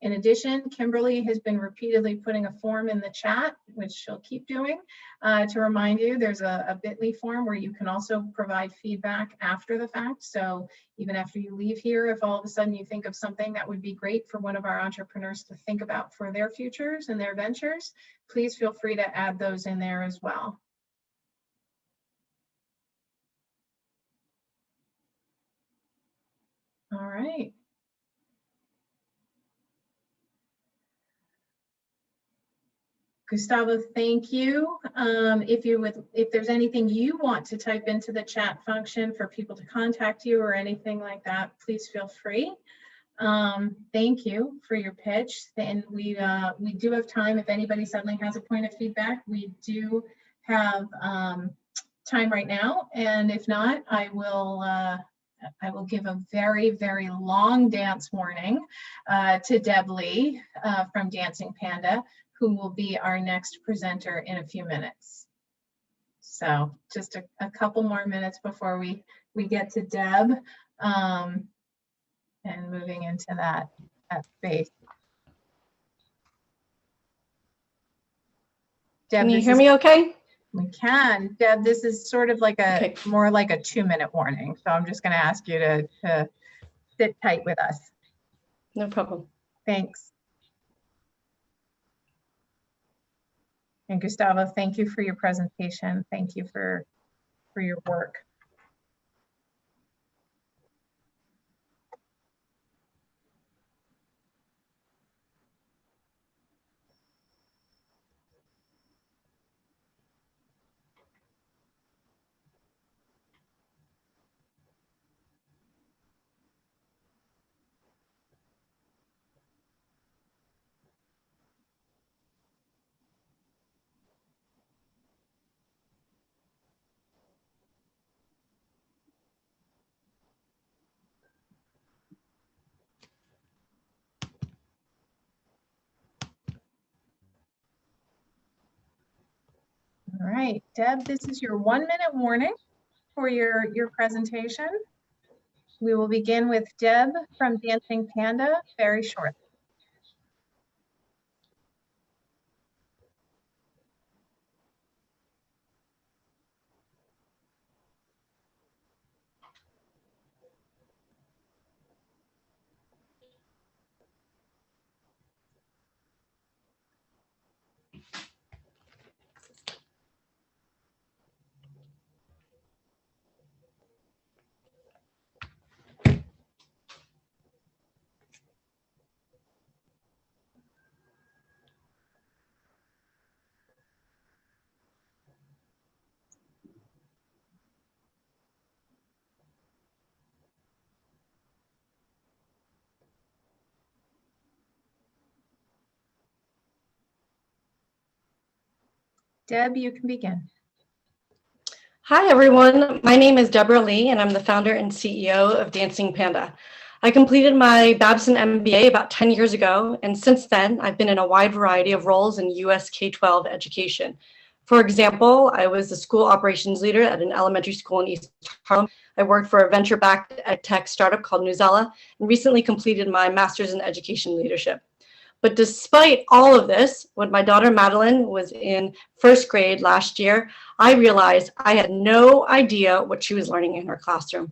In addition, Kimberly has been repeatedly putting a form in the chat, which she'll keep doing, to remind you there's a bit.ly form where you can also provide feedback after the fact. So even after you leave here, if all of a sudden you think of something that would be great for one of our entrepreneurs to think about for their futures and their ventures, please feel free to add those in there as well. All right. Gustavo, thank you. If there's anything you want to type into the chat function for people to contact you or anything like that, please feel free. Thank you for your pitch. And we do have time if anybody suddenly has a point of feedback. We do have time right now, and if not, I will give a very, very long dance warning to Deb Lee from Dancing Panda, who will be our next presenter in a few minutes. So just a couple more minutes before we get to Deb and moving into that space. Deb, can you hear me okay? We can. Deb, this is sort of like more like a 2-minute warning. So I'm just going to ask you to sit tight with us. No problem. Thanks. And Gustavo, thank you for your presentation. Thank you for your work. All right, Deb, this is your 1-minute warning for your presentation. We will begin with Deb from Dancing Panda very shortly. Deb, you can begin. Hi, everyone. My name is Deborah Lee, and I'm the founder and CEO of Dancing Panda. I completed my Babson MBA about 10 years ago, and since then, I've been in a wide variety of roles in U.S. K-12 education. For example, I was the school operations leader at an elementary school in East Harlem. I worked for a venture-backed ed tech startup called Newsella, and recently completed my master's in education leadership. But despite all of this, when my daughter Madeline was in first grade last year, I realized I had no idea what she was learning in her classroom.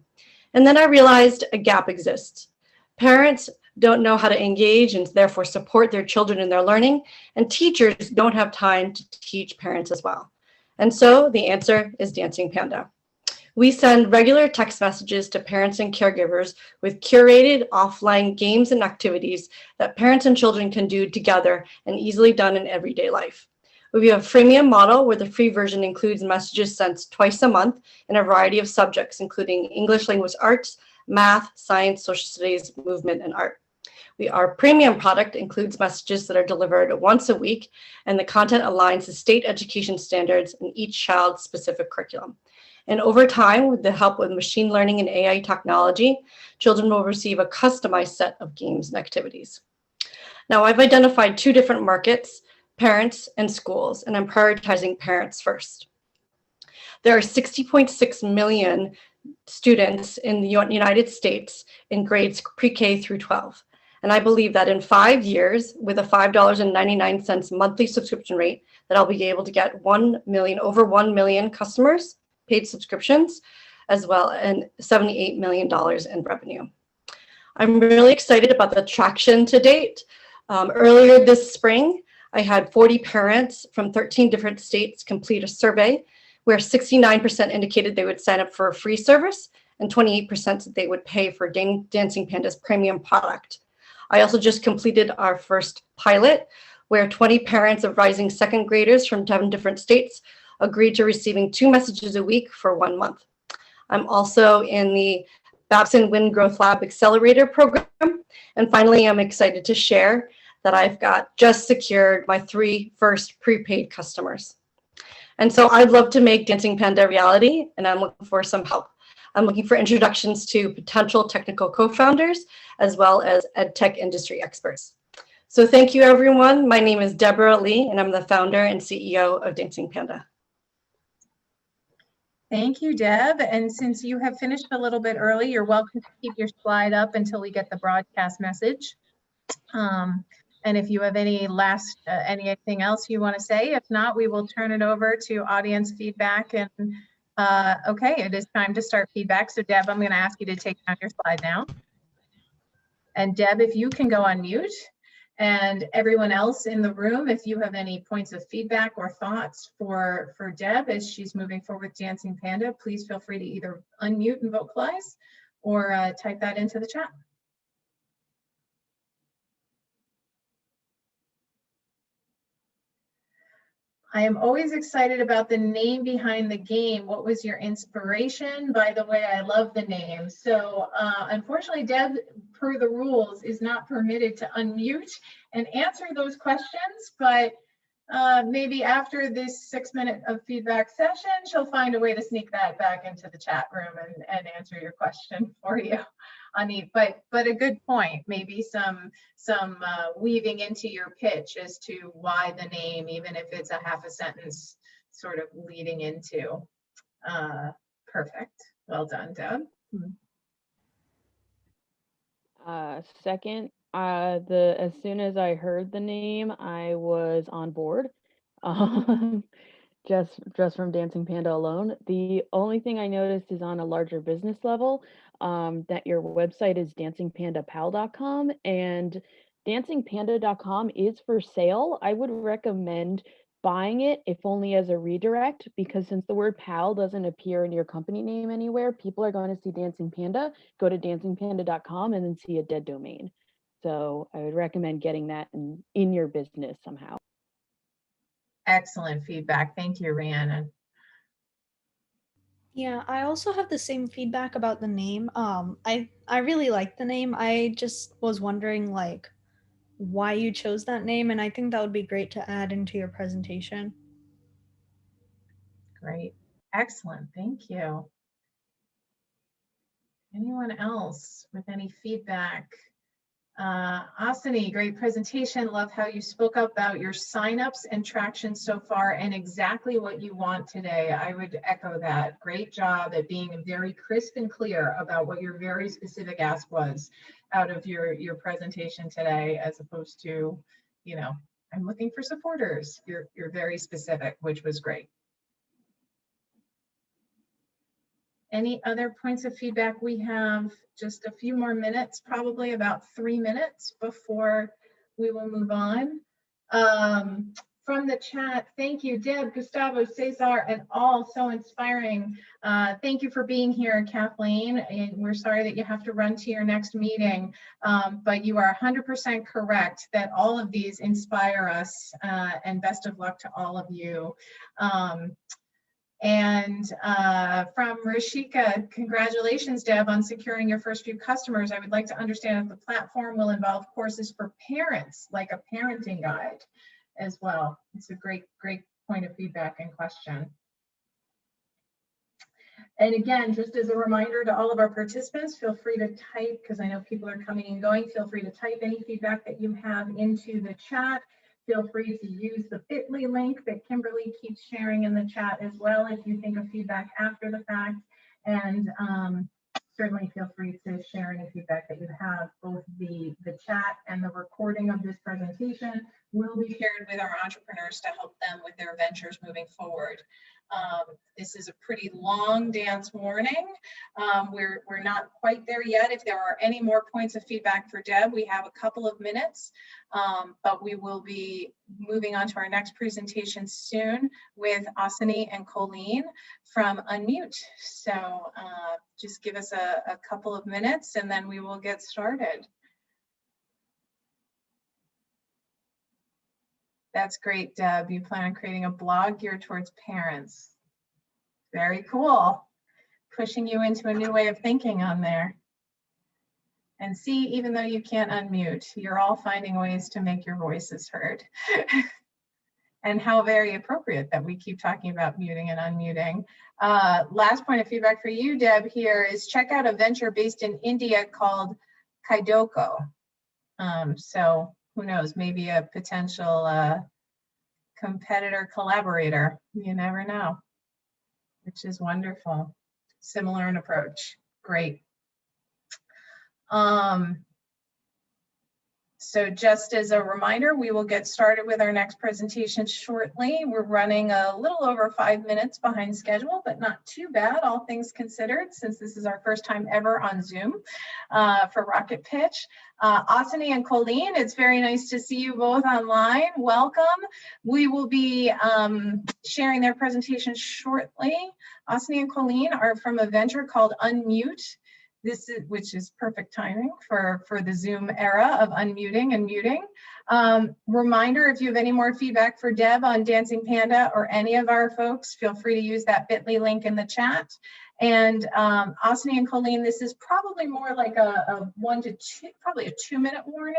And then I realized a gap exists. Parents don't know how to engage and therefore support their children in their learning, and teachers don't have time to teach parents as well. And so the answer is Dancing Panda. We send regular text messages to parents and caregivers with curated offline games and activities that parents and children can do together and easily done in everyday life. We have a freemium model where the free version includes messages sent twice a month in a variety of subjects, including English language arts, math, science, social studies, movement, and art. Our premium product includes messages that are delivered once a week, and the content aligns to state education standards and each child's specific curriculum. And over time, with the help of machine learning and AI technology, children will receive a customized set of games and activities. Now, I've identified two different markets, parents and schools, and I'm prioritizing parents first. There are 60.6 million students in the United States in grades pre-K through 12. And I believe that in 5 years, with a $5.99 monthly subscription rate, that I'll be able to get over 1 million customers, paid subscriptions, as well as $78 million in revenue. I'm really excited about the traction to date. Earlier this spring, I had 40 parents from 13 different states complete a survey where 69% indicated they would sign up for a free service and 28% that they would pay for Dancing Panda's premium product. I also just completed our first pilot where 20 parents of rising second graders from 7 different states agreed to receiving 2 messages a week for 1 month. I'm also in the Babson Wind Growth Lab Accelerator program. And finally, I'm excited to share that I've just secured my 3 first prepaid customers. And so I'd love to make Dancing Panda a reality, and I'm looking for some help. I'm looking for introductions to potential technical co-founders, as well as ed tech industry experts. So thank you, everyone. My name is Deborah Lee, and I'm the founder and CEO of Dancing Panda. Thank you, Deb. And since you have finished a little bit early, you're welcome to keep your slide up until we get the broadcast message. And if you have any anything else you want to say, if not, we will turn it over to audience feedback. And okay, it is time to start feedback. So Deb, I'm going to ask you to take down your slide now. And Deb, if you can go on mute. And everyone else in the room, if you have any points of feedback or thoughts for Deb as she's moving forward with Dancing Panda, please feel free to either unmute and vocalize or type that into the chat. I am always excited about the name behind the game. What was your inspiration? By the way, I love the name. So unfortunately, Deb, per the rules, is not permitted to unmute and answer those questions, but maybe after this 6-minute of feedback session, she'll find a way to sneak that back into the chat room and answer your question for you. But a good point, maybe some weaving into your pitch as to why the name, even if it's a half a sentence sort of leading into. Perfect. Well done, Deb. Second, as soon as I heard the name, I was on board. Just from Dancing Panda alone. The only thing I noticed is on a larger business level, that your website is dancingpandapal.com, and dancingpanda.com is for sale. I would recommend buying it, if only as a redirect, because since the word pal doesn't appear in your company name anywhere, people are going to see Dancing Panda, go to dancingpanda.com, and then see a dead domain. So I would recommend getting that in your business somehow. Excellent feedback. Thank you, Rhiannon. Yeah, I also have the same feedback about the name. I really like the name. I just was wondering like why you chose that name, and I think that would be great to add into your presentation. Great. Excellent. Thank you. Anyone else with any feedback? Asani, great presentation. Love how you spoke about your signups and traction so far and exactly what you want today. I would echo that. Great job at being very crisp and clear about what your very specific ask was out of your presentation today, as opposed to, you know, I'm looking for supporters. You're very specific, which was great. Any other points of feedback? We have just a few more minutes, probably about 3 minutes before we will move on. From the chat, thank you, Deb, Gustavo, Cesar, and all, so inspiring. Thank you for being here, Kathleen. And we're sorry that you have to run to your next meeting, but you are 100% correct that all of these inspire us, and best of luck to all of you. From Rishika, congratulations, Deb, on securing your first few customers. I would like to understand if the platform will involve courses for parents, like a parenting guide as well. It's a great point of feedback and question. And again, just as a reminder to all of our participants, feel free to type, because I know people are coming and going, feel free to type any feedback that you have into the chat. Feel free to use the bit.ly link that Kimberly keeps sharing in the chat as well if you think of feedback after the fact. And certainly feel free to share any feedback that you have. Both the chat and the recording of this presentation will be shared with our entrepreneurs to help them with their ventures moving forward. This is a pretty long dance warning. We're not quite there yet. If there are any more points of feedback for Deb, we have a couple of minutes, but we will be moving on to our next presentation soon with Asani and Colleen from Unmute. So just give us a couple of minutes and then we will get started. That's great, Deb. You plan on creating a blog geared towards parents. Very cool. Pushing you into a new way of thinking on there. And see, even though you can't unmute, you're all finding ways to make your voices heard. And how very appropriate that we keep talking about muting and unmuting. Last point of feedback for you, Deb, here is check out a venture based in India called Kaidoko. So who knows, maybe a potential competitor collaborator. You never know, which is wonderful. Similar in approach. Great. So just as a reminder, we will get started with our next presentation shortly. We're running a little over 5 minutes behind schedule, but not too bad, all things considered, since this is our first time ever on Zoom for Rocket Pitch. Asani and Colleen, it's very nice to see you both online. Welcome. We will be sharing their presentation shortly. Asani and Colleen are from a venture called Unmute. Which is perfect timing for the Zoom era of unmuting and muting. Reminder, if you have any more feedback for Deb on Dancing Panda or any of our folks, feel free to use that bit.ly link in the chat. And Asani and Colleen, this is probably more like a 1 to 2, probably a 2-minute warning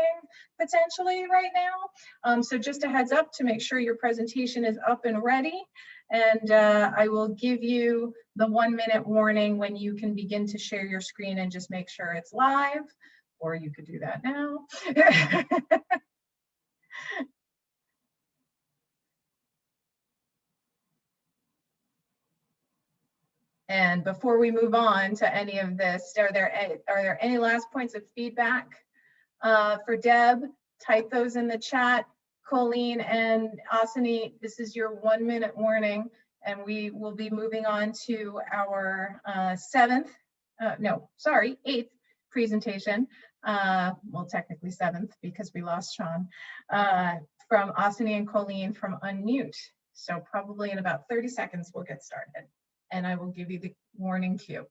potentially right now. So just a heads up to make sure your presentation is up and ready. And I will give you the 1-minute warning when you can begin to share your screen and just make sure it's live, or you could do that now. And before we move on to any of this, are there any last points of feedback for Deb? Type those in the chat. Colleen and Asani, this is your 1-minute warning, and we will be moving on to our 8th presentation. Well, technically 7th because we lost Sean, from Asani and Colleen from Unmute. So probably in about 30 seconds, we'll get started. And I will give you the warning cue.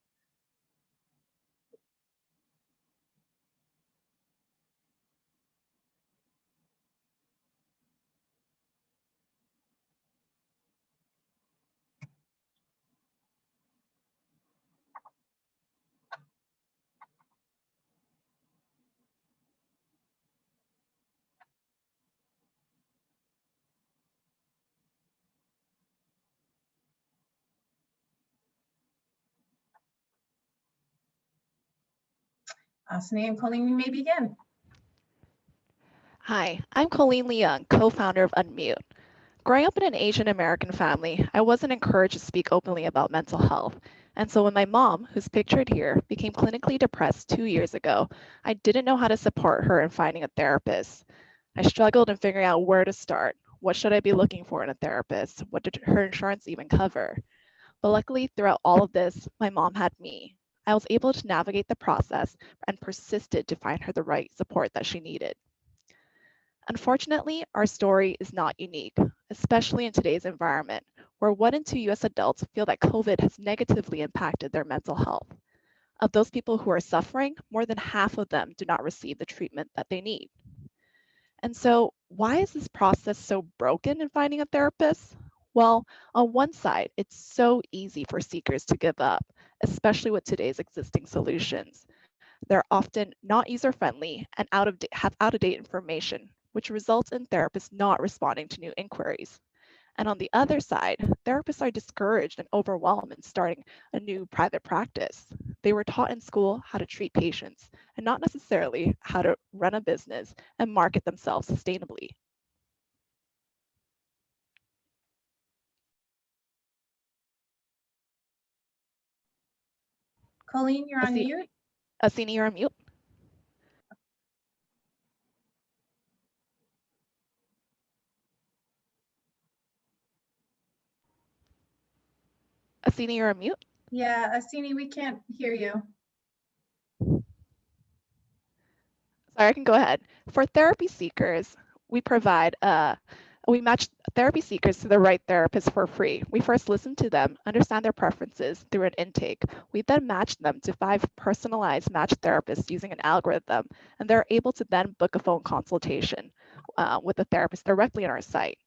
Asani and Colleen, you may begin. Hi, I'm Colleen Leung, co-founder of Unmute. Growing up in an Asian American family, I wasn't encouraged to speak openly about mental health. And so when my mom, who's pictured here, became clinically depressed 2 years ago, I didn't know how to support her in finding a therapist. I struggled in figuring out where to start. What should I be looking for in a therapist? What did her insurance even cover? But luckily, throughout all of this, my mom had me. I was able to navigate the process and persisted to find her the right support that she needed. Unfortunately, our story is not unique, especially in today's environment, where 1 in 2 US adults feel that COVID has negatively impacted their mental health. Of those people who are suffering, more than half of them do not receive the treatment that they need. And so, why is this process so broken in finding a therapist? Well, on one side, it's so easy for seekers to give up, especially with today's existing solutions. They're often not user-friendly and have out-of-date information, which results in therapists not responding to new inquiries. And on the other side, therapists are discouraged and overwhelmed in starting a new private practice. They were taught in school how to treat patients and not necessarily how to run a business and market themselves sustainably. Colleen, you're on mute. Asini, you're on mute. Asini, you're on mute. Yeah, Asini, we can't hear you. Sorry, I can go ahead. For therapy seekers, we match therapy seekers to the right therapist for free. We first listen to them, understand their preferences through an intake. We then match them to 5 personalized matched therapists using an algorithm, and they're able to then book a phone consultation with a therapist directly on our site.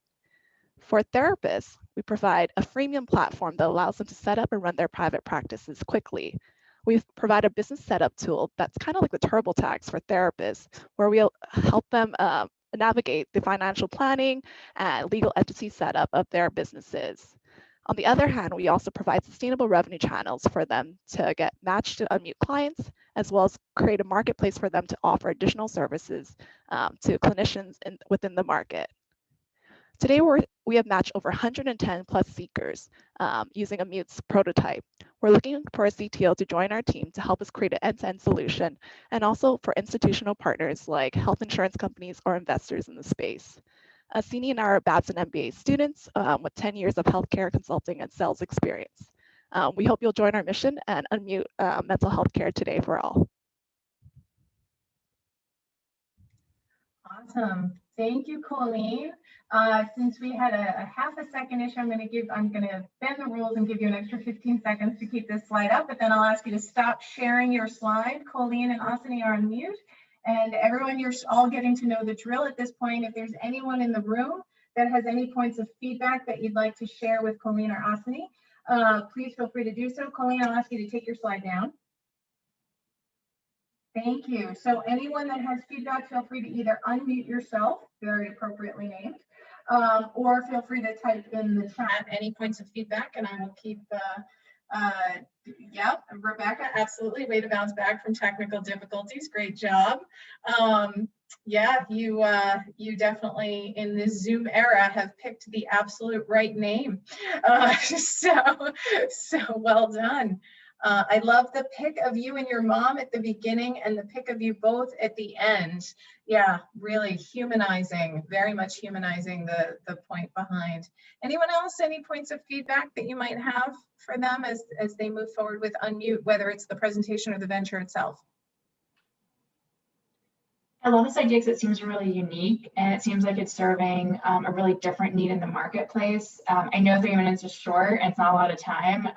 For therapists, we provide a freemium platform that allows them to set up and run their private practices quickly. We provide a business setup tool that's kind of like the TurboTax for therapists, where we'll help them navigate the financial planning and legal entity setup of their businesses. On the other hand, we also provide sustainable revenue channels for them to get matched to Unmute clients, as well as create a marketplace for them to offer additional services to clinicians within the market. Today, we have matched over 110 plus seekers using Unmute's prototype. We're looking for a CTO to join our team to help us create an end-to-end solution, and also for institutional partners like health insurance companies or investors in the space. Asini and I are Babson MBA students with 10 years of healthcare consulting and sales experience. We hope you'll join our mission and Unmute mental health care today for all. Awesome. Thank you, Colleen. Since we had a half a second-ish, I'm going to bend the rules and give you an extra 15 seconds to keep this slide up, but then I'll ask you to stop sharing your slide. Colleen and Asani are on mute. And everyone, you're all getting to know the drill at this point. If there's anyone in the room that has any points of feedback that you'd like to share with Colleen or Asani, please feel free to do so. Colleen, I'll ask you to take your slide down. Thank you. So anyone that has feedback, feel free to either unmute yourself, very appropriately named, or feel free to type in the chat any points of feedback, and I will keep yep, Rebecca, absolutely. Way to bounce back from technical difficulties. Great job. Yeah, you definitely in this Zoom era have picked the absolute right name. So well done. I love the pic of you and your mom at the beginning and the pic of you both at the end. Yeah, really humanizing, very much humanizing the point behind. Anyone else, any points of feedback that you might have for them as they move forward with Unmute, whether it's the presentation or the venture itself? I love this idea because it seems really unique and it seems like it's serving a really different need in the marketplace. I know 3 minutes is short and it's not a lot of time,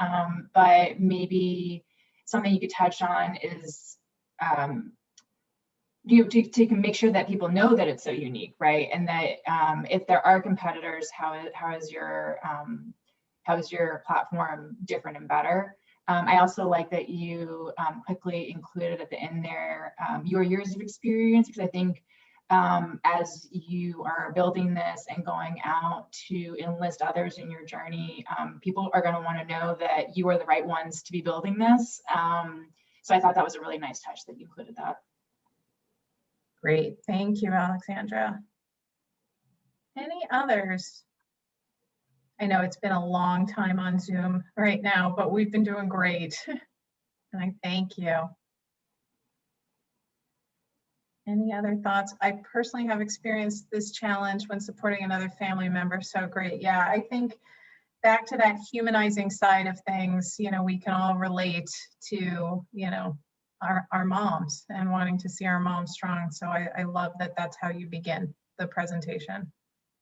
but maybe something you could touch on is to make sure that people know that it's so unique, right? And that if there are competitors, how is your platform different and better? I also like that you quickly included at the end there your years of experience, because I think as you are building this and going out to enlist others in your journey, people are going to want to know that you are the right ones to be building this. So I thought that was a really nice touch that you included that. Great, thank you, Alexandra. Any others? I know it's been a long time on Zoom right now, but we've been doing great. And I thank you. Any other thoughts? I personally have experienced this challenge when supporting another family member. So great. Yeah, I think back to that humanizing side of things, you know, we can all relate to, you know, our moms and wanting to see our moms strong. So I love that that's how you begin the presentation.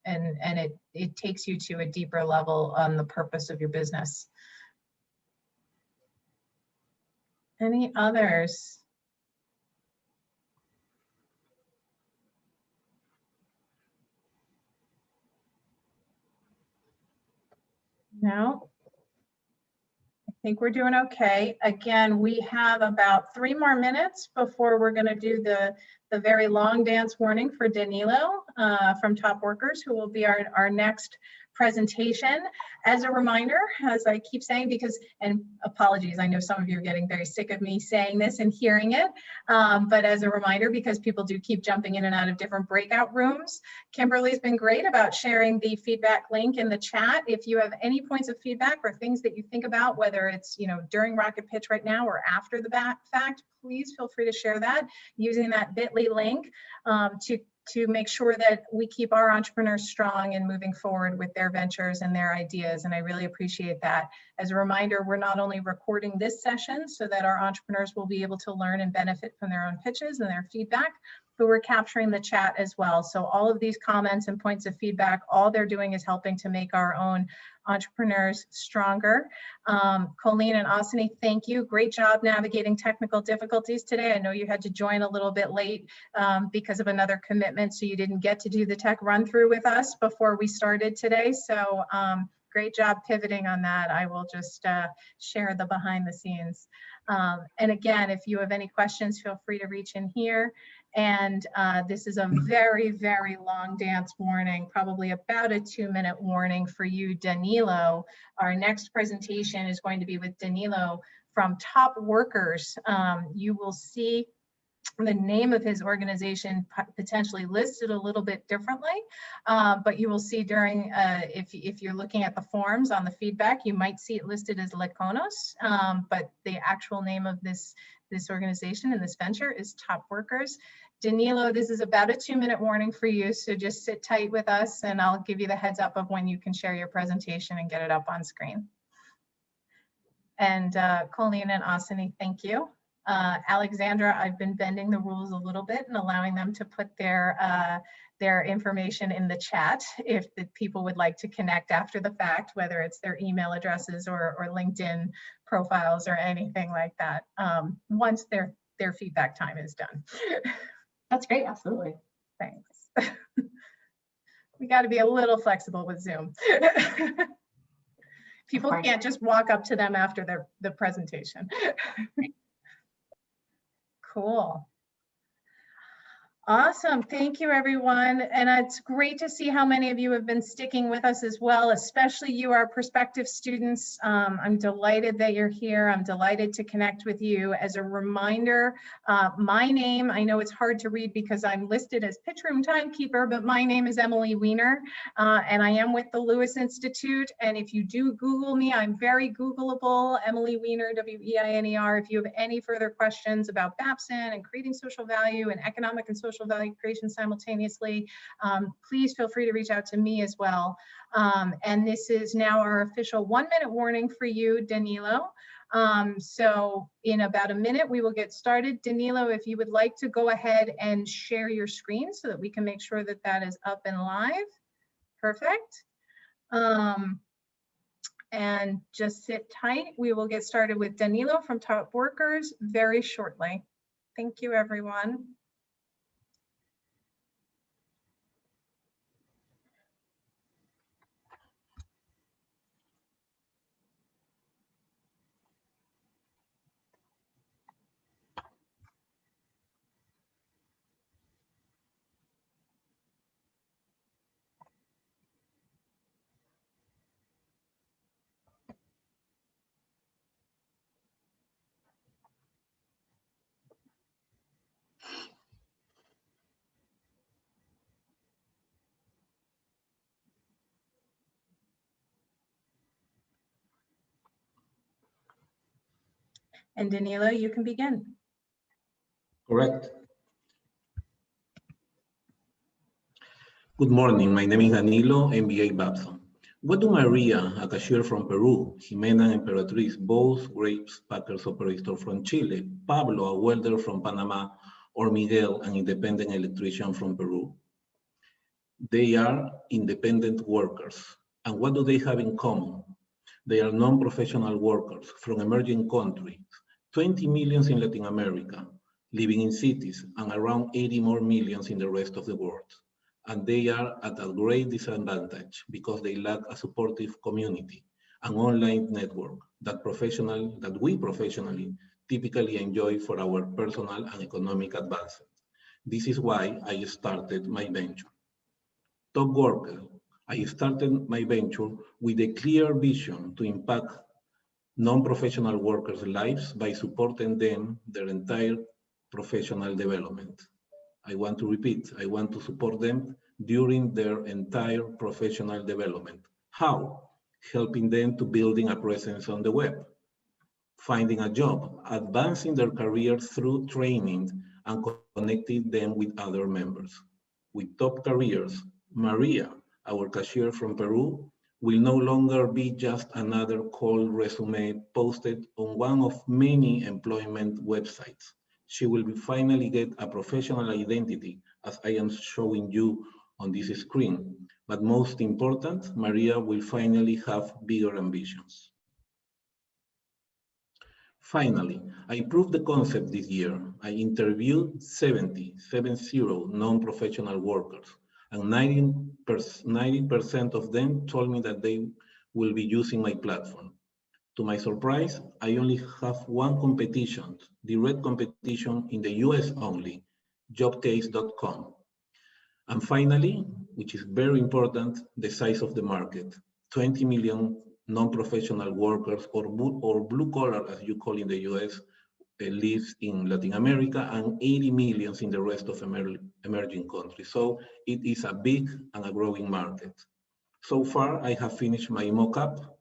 And it takes you to a deeper level on the purpose of your business. Any others? No? I think we're doing okay. Again, we have about 3 more minutes before we're going to do the very long dance warning for Danilo from Top Workers, who will be our next presentation. As a reminder, as I keep saying, because, and apologies, I know some of you are getting very sick of me saying this and hearing it, but as a reminder, because people do keep jumping in and out of different breakout rooms, Kimberly's been great about sharing the feedback link in the chat. If you have any points of feedback or things that you think about, whether it's, you know, during Rocket Pitch right now or after the fact, please feel free to share that using that bit.ly link to make sure that we keep our entrepreneurs strong and moving forward with their ventures and their ideas. And I really appreciate that. As a reminder, we're not only recording this session so that our entrepreneurs will be able to learn and benefit from their own pitches and their feedback, but we're capturing the chat as well. So all of these comments and points of feedback, all they're doing is helping to make our own entrepreneurs stronger. Colleen and Asani, thank you. Great job navigating technical difficulties today. I know you had to join a little bit late because of another commitment, so you didn't get to do the tech run through with us before we started today. So great job pivoting on that. I will just share the behind the scenes. And again, if you have any questions, feel free to reach in here. And this is a very, very long dance warning, probably about a 2-minute warning for you, Danilo. Our next presentation is going to be with Danilo from Top Workers. You will see the name of his organization potentially listed a little bit differently, but you will see during, if you're looking at the forms on the feedback, you might see it listed as Lekonos, but the actual name of this organization and this venture is Top Workers. Danilo, this is about a 2-minute warning for you, so just sit tight with us and I'll give you the heads up of when you can share your presentation and get it up on screen. And Colleen and Asani, thank you. Alexandra, I've been bending the rules a little bit and allowing them to put their information in the chat if the people would like to connect after the fact, whether it's their email addresses or LinkedIn profiles or anything like that, once their feedback time is done. That's great, absolutely. Thanks. We got to be a little flexible with Zoom. People can't just walk up to them after the presentation. Cool. Awesome. Thank you, everyone. And it's great to see how many of you have been sticking with us as well, especially you, our prospective students. I'm delighted that you're here. I'm delighted to connect with you. As a reminder, my name, I know it's hard to read because I'm listed as Pitch Room Timekeeper, but my name is Emily Weiner, and I am with the Lewis Institute. And if you do Google me, I'm very Googleable, Emily Weiner, W-E-I-N-E-R. If you have any further questions about Babson and creating social value and economic and social value creation simultaneously, please feel free to reach out to me as well. And this is now our official 1-minute warning for you, Danilo. So in about a minute, we will get started. Danilo, if you would like to go ahead and share your screen so that we can make sure that that is up and live. Perfect. And just sit tight. We will get started with Danilo from Top Workers very shortly. Thank you, everyone. And Danilo, you can begin. Correct. Good morning. My name is Danilo, MBA Babson. What do Maria, a cashier from Peru, Jimena and Emperatriz, both grapes packers operator from Chile, Pablo, a welder from Panama, or Miguel, an independent electrician from Peru? They are independent workers. And what do they have in common? They are non-professional workers from emerging countries, 20 millions in Latin America, living in cities, and around 80 more millions in the rest of the world. And they are at a great disadvantage because they lack a supportive community, an online network that we professionally typically enjoy for our personal and economic advancement. This is why I started my venture. Top worker, I started my venture with a clear vision to impact non-professional workers' lives by supporting them their entire professional development. I want to repeat, I want to support them during their entire professional development. How? Helping them to building a presence on the web, finding a job, advancing their career through training, and connecting them with other members. With top careers, Maria, our cashier from Peru, will no longer be just another cold resume posted on one of many employment websites. She will finally get a professional identity, as I am showing you on this screen. But most important, Maria will finally have bigger ambitions. Finally, I proved the concept this year. I interviewed 70 non-professional workers, and 90% of them told me that they will be using my platform. To my surprise, I only have one competition, direct competition in the US only, jobcase.com. And finally, which is very important, the size of the market, 20 million non-professional workers or blue collar, as you call in the US, lives in Latin America, and 80 millions in the rest of emerging countries. So it is a big and a growing market. So far, I have finished my mock-up,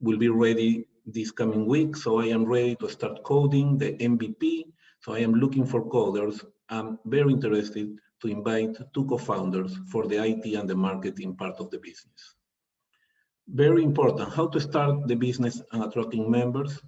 will be ready this coming week. So I am ready to start coding the MVP. So I am looking for coders. I'm very interested to invite 2 co-founders for the IT and the marketing part of the business. Very important, how to start the business and attracting members.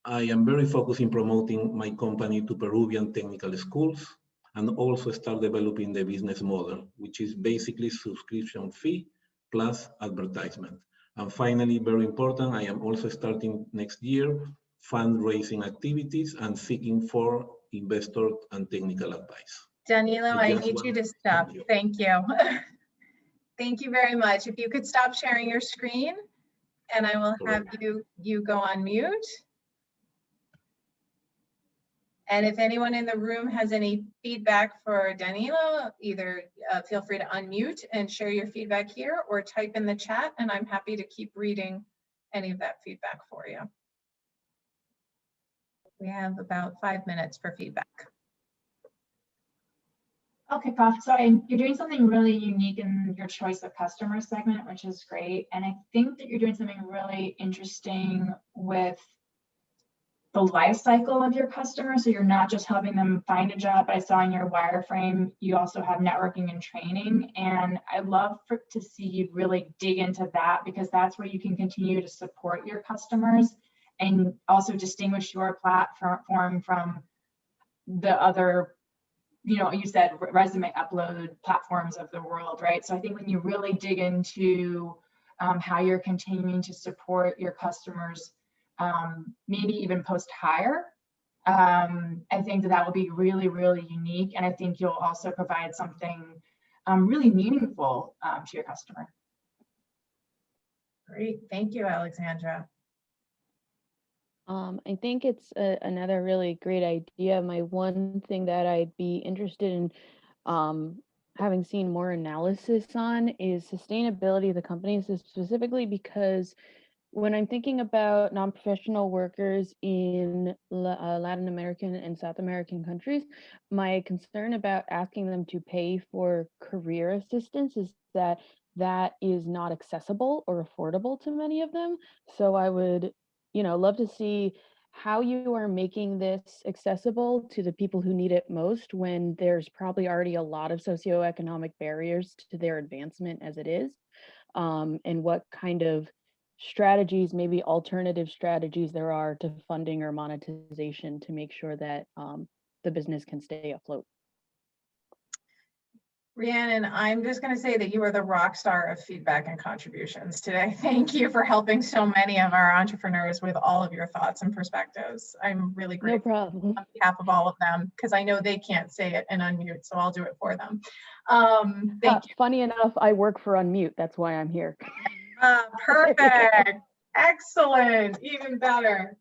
I am very focused in promoting my company to Peruvian technical schools and also start developing the business model, which is basically subscription fee plus advertisement. And finally, very important, I am also starting next year fundraising activities and seeking for investor and technical advice. Danilo, I need you to stop. Thank you. Thank you very much. If you could stop sharing your screen, and I will have you go on mute. And if anyone in the room has any feedback for Danilo, either feel free to unmute and share your feedback here or type in the chat, and I'm happy to keep reading any of that feedback for you. We have about 5 minutes for feedback. Okay, Prof. So you're doing something really unique in your choice of customer segment, which is great. And I think that you're doing something really interesting with the life cycle of your customers. So you're not just helping them find a job. I saw in your wireframe, you also have networking and training. And I'd love to see you really dig into that, because that's where you can continue to support your customers and also distinguish your platform from the other, you know, you said resume upload platforms of the world, right? So I think when you really dig into how you're continuing to support your customers, maybe even post-hire, I think that will be really, really unique. And I think you'll also provide something really meaningful to your customer. Great, thank you, Alexandra. I think it's another really great idea. My one thing that I'd be interested in having seen more analysis on is sustainability of the companies, specifically because when I'm thinking about non-professional workers in Latin American and South American countries, my concern about asking them to pay for career assistance is that that is not accessible or affordable to many of them. So I would, love to see how you are making this accessible to the people who need it most when there's probably already a lot of socioeconomic barriers to their advancement as it is, and what kind of strategies, maybe alternative strategies there are to funding or monetization to make sure that the business can stay afloat. Rhiannon, I'm just going to say that you are the rock star of feedback and contributions today. Thank you for helping so many of our entrepreneurs with all of your thoughts and perspectives. I'm really grateful No problem. on behalf of all of them, because I know they can't say it and unmute, so I'll do it for them. Thank you. Funny enough, I work for Unmute. That's why I'm here. Perfect. Excellent. Even better.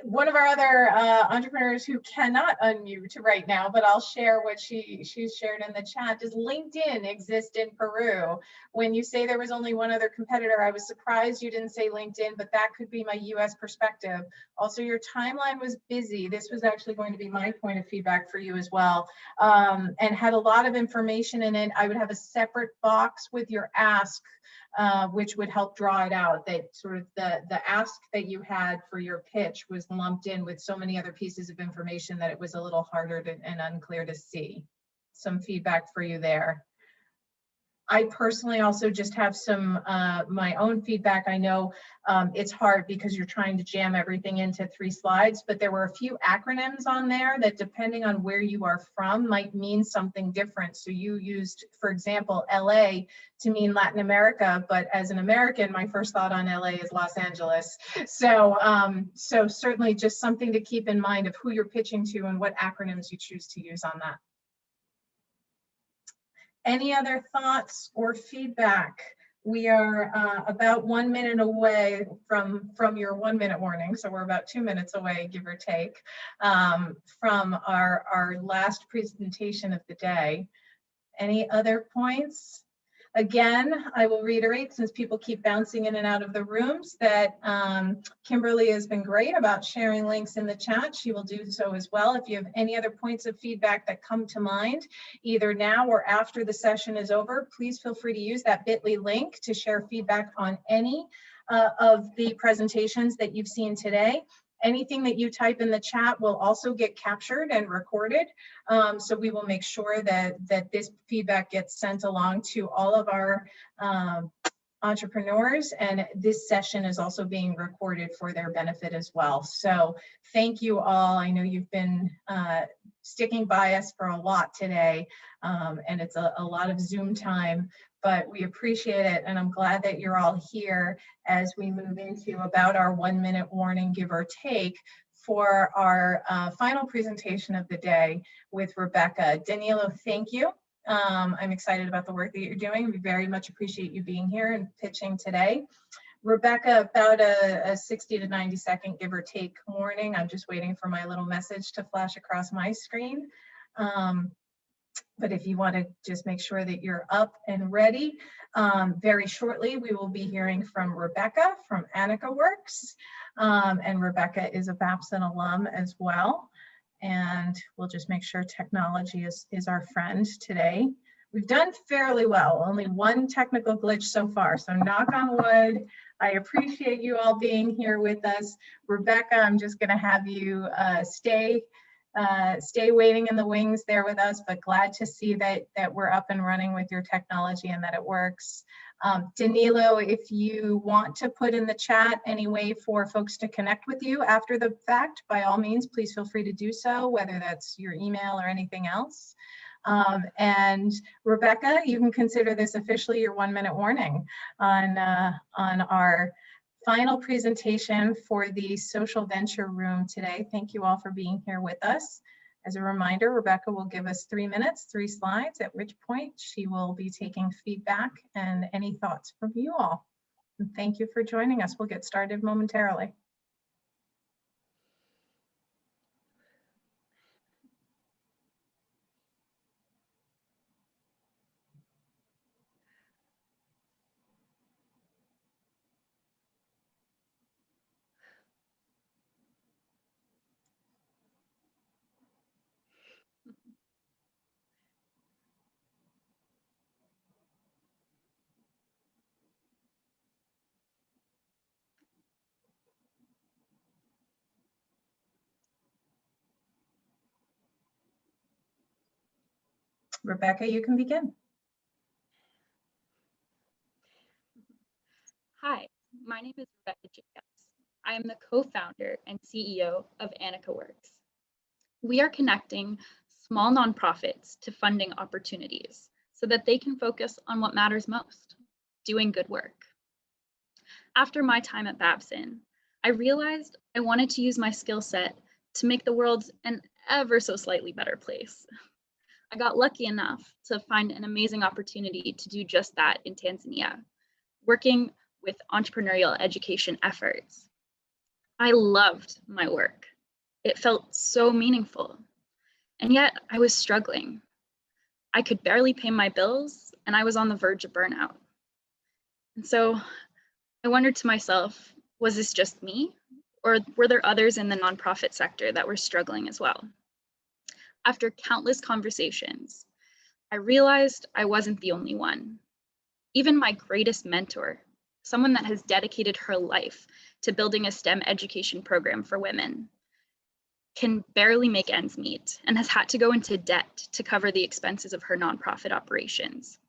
One of our other entrepreneurs who cannot unmute right now, but I'll share what she's shared in the chat. Does LinkedIn exist in Peru? When you say there was only one other competitor, I was surprised you didn't say LinkedIn, but that could be my US perspective. Also, your timeline was busy. This was actually going to be my point of feedback for you as well, and had a lot of information in it. I would have a separate box with your ask, which would help draw it out, that sort of the ask that you had for your pitch was lumped in with so many other pieces of information that it was a little harder to, and unclear to see. Some feedback for you there. I personally also just have some my own feedback. I know it's hard because you're trying to jam everything into 3 slides, but there were a few acronyms on there that, depending on where you are from, might mean something different. So you used, for example, LA to mean Latin America, but as an American, my first thought on LA is Los Angeles. So, so certainly just something to keep in mind of who you're pitching to and what acronyms you choose to use on that. Any other thoughts or feedback? We are about 1 minute away from your 1 minute warning. So we're about 2 minutes away, give or take, from our last presentation of the day. Any other points? Again, I will reiterate, since people keep bouncing in and out of the rooms, that Kimberly has been great about sharing links in the chat. She will do so as well. If you have any other points of feedback that come to mind, either now or after the session is over, please feel free to use that bit.ly link to share feedback on any of the presentations that you've seen today. Anything that you type in the chat will also get captured and recorded. So we will make sure that this feedback gets sent along to all of our entrepreneurs, and this session is also being recorded for their benefit as well. So thank you all. I know you've been sticking by us for a lot today, and it's a lot of Zoom time, but we appreciate it, and I'm glad that you're all here as we move into about our 1 minute warning, give or take, for our final presentation of the day with Rebecca. Danilo, thank you. I'm excited about the work that you're doing. We very much appreciate you being here and pitching today. Rebecca, about a 60 to 90 second give or take warning. I'm just waiting for my little message to flash across my screen. But if you want to just make sure that you're up and ready, very shortly we will be hearing from Rebecca from Annika Works. And Rebecca is a Babson alum as well. And we'll just make sure technology is our friend today. We've done fairly well, only one technical glitch so far, so knock on wood. I appreciate you all being here with us. Rebecca, I'm just gonna have you stay waiting in the wings there with us, but glad to see that we're up and running with your technology and that it works. Danilo, if you want to put in the chat any way for folks to connect with you after the fact, by all means, please feel free to do so, whether that's your email or anything else. And Rebecca, you can consider this officially your 1 minute warning on our final presentation for the social venture room today. Thank you all for being here with us. As a reminder, Rebecca will give us 3 minutes, 3 slides, at which point she will be taking feedback and any thoughts from you all. And thank you for joining us. We'll get started momentarily. Rebecca, you can begin. Hi, my name is Rebecca Jacobs. I am the co-founder and CEO of Annika Works. We are connecting small nonprofits to funding opportunities so that they can focus on what matters most, doing good work. After my time at Babson, I realized I wanted to use my skill set to make the world an ever so slightly better place. I got lucky enough to find an amazing opportunity to do just that in Tanzania, working with entrepreneurial education efforts. I loved my work. It felt so meaningful. And yet I was struggling. I could barely pay my bills and I was on the verge of burnout. And so I wondered to myself, was this just me? Or were there others in the nonprofit sector that were struggling as well? After countless conversations, I realized I wasn't the only one. Even my greatest mentor, someone that has dedicated her life to building a STEM education program for women, can barely make ends meet and has had to go into debt to cover the expenses of her nonprofit operations.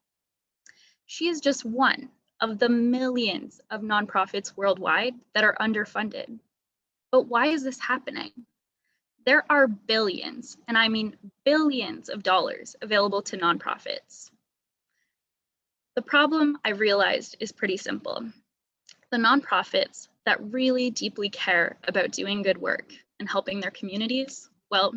She is just one of the millions of nonprofits worldwide that are underfunded. But why is this happening? There are billions, and I mean billions of dollars available to nonprofits. The problem I realized is pretty simple. The nonprofits that really deeply care about doing good work and helping their communities, well,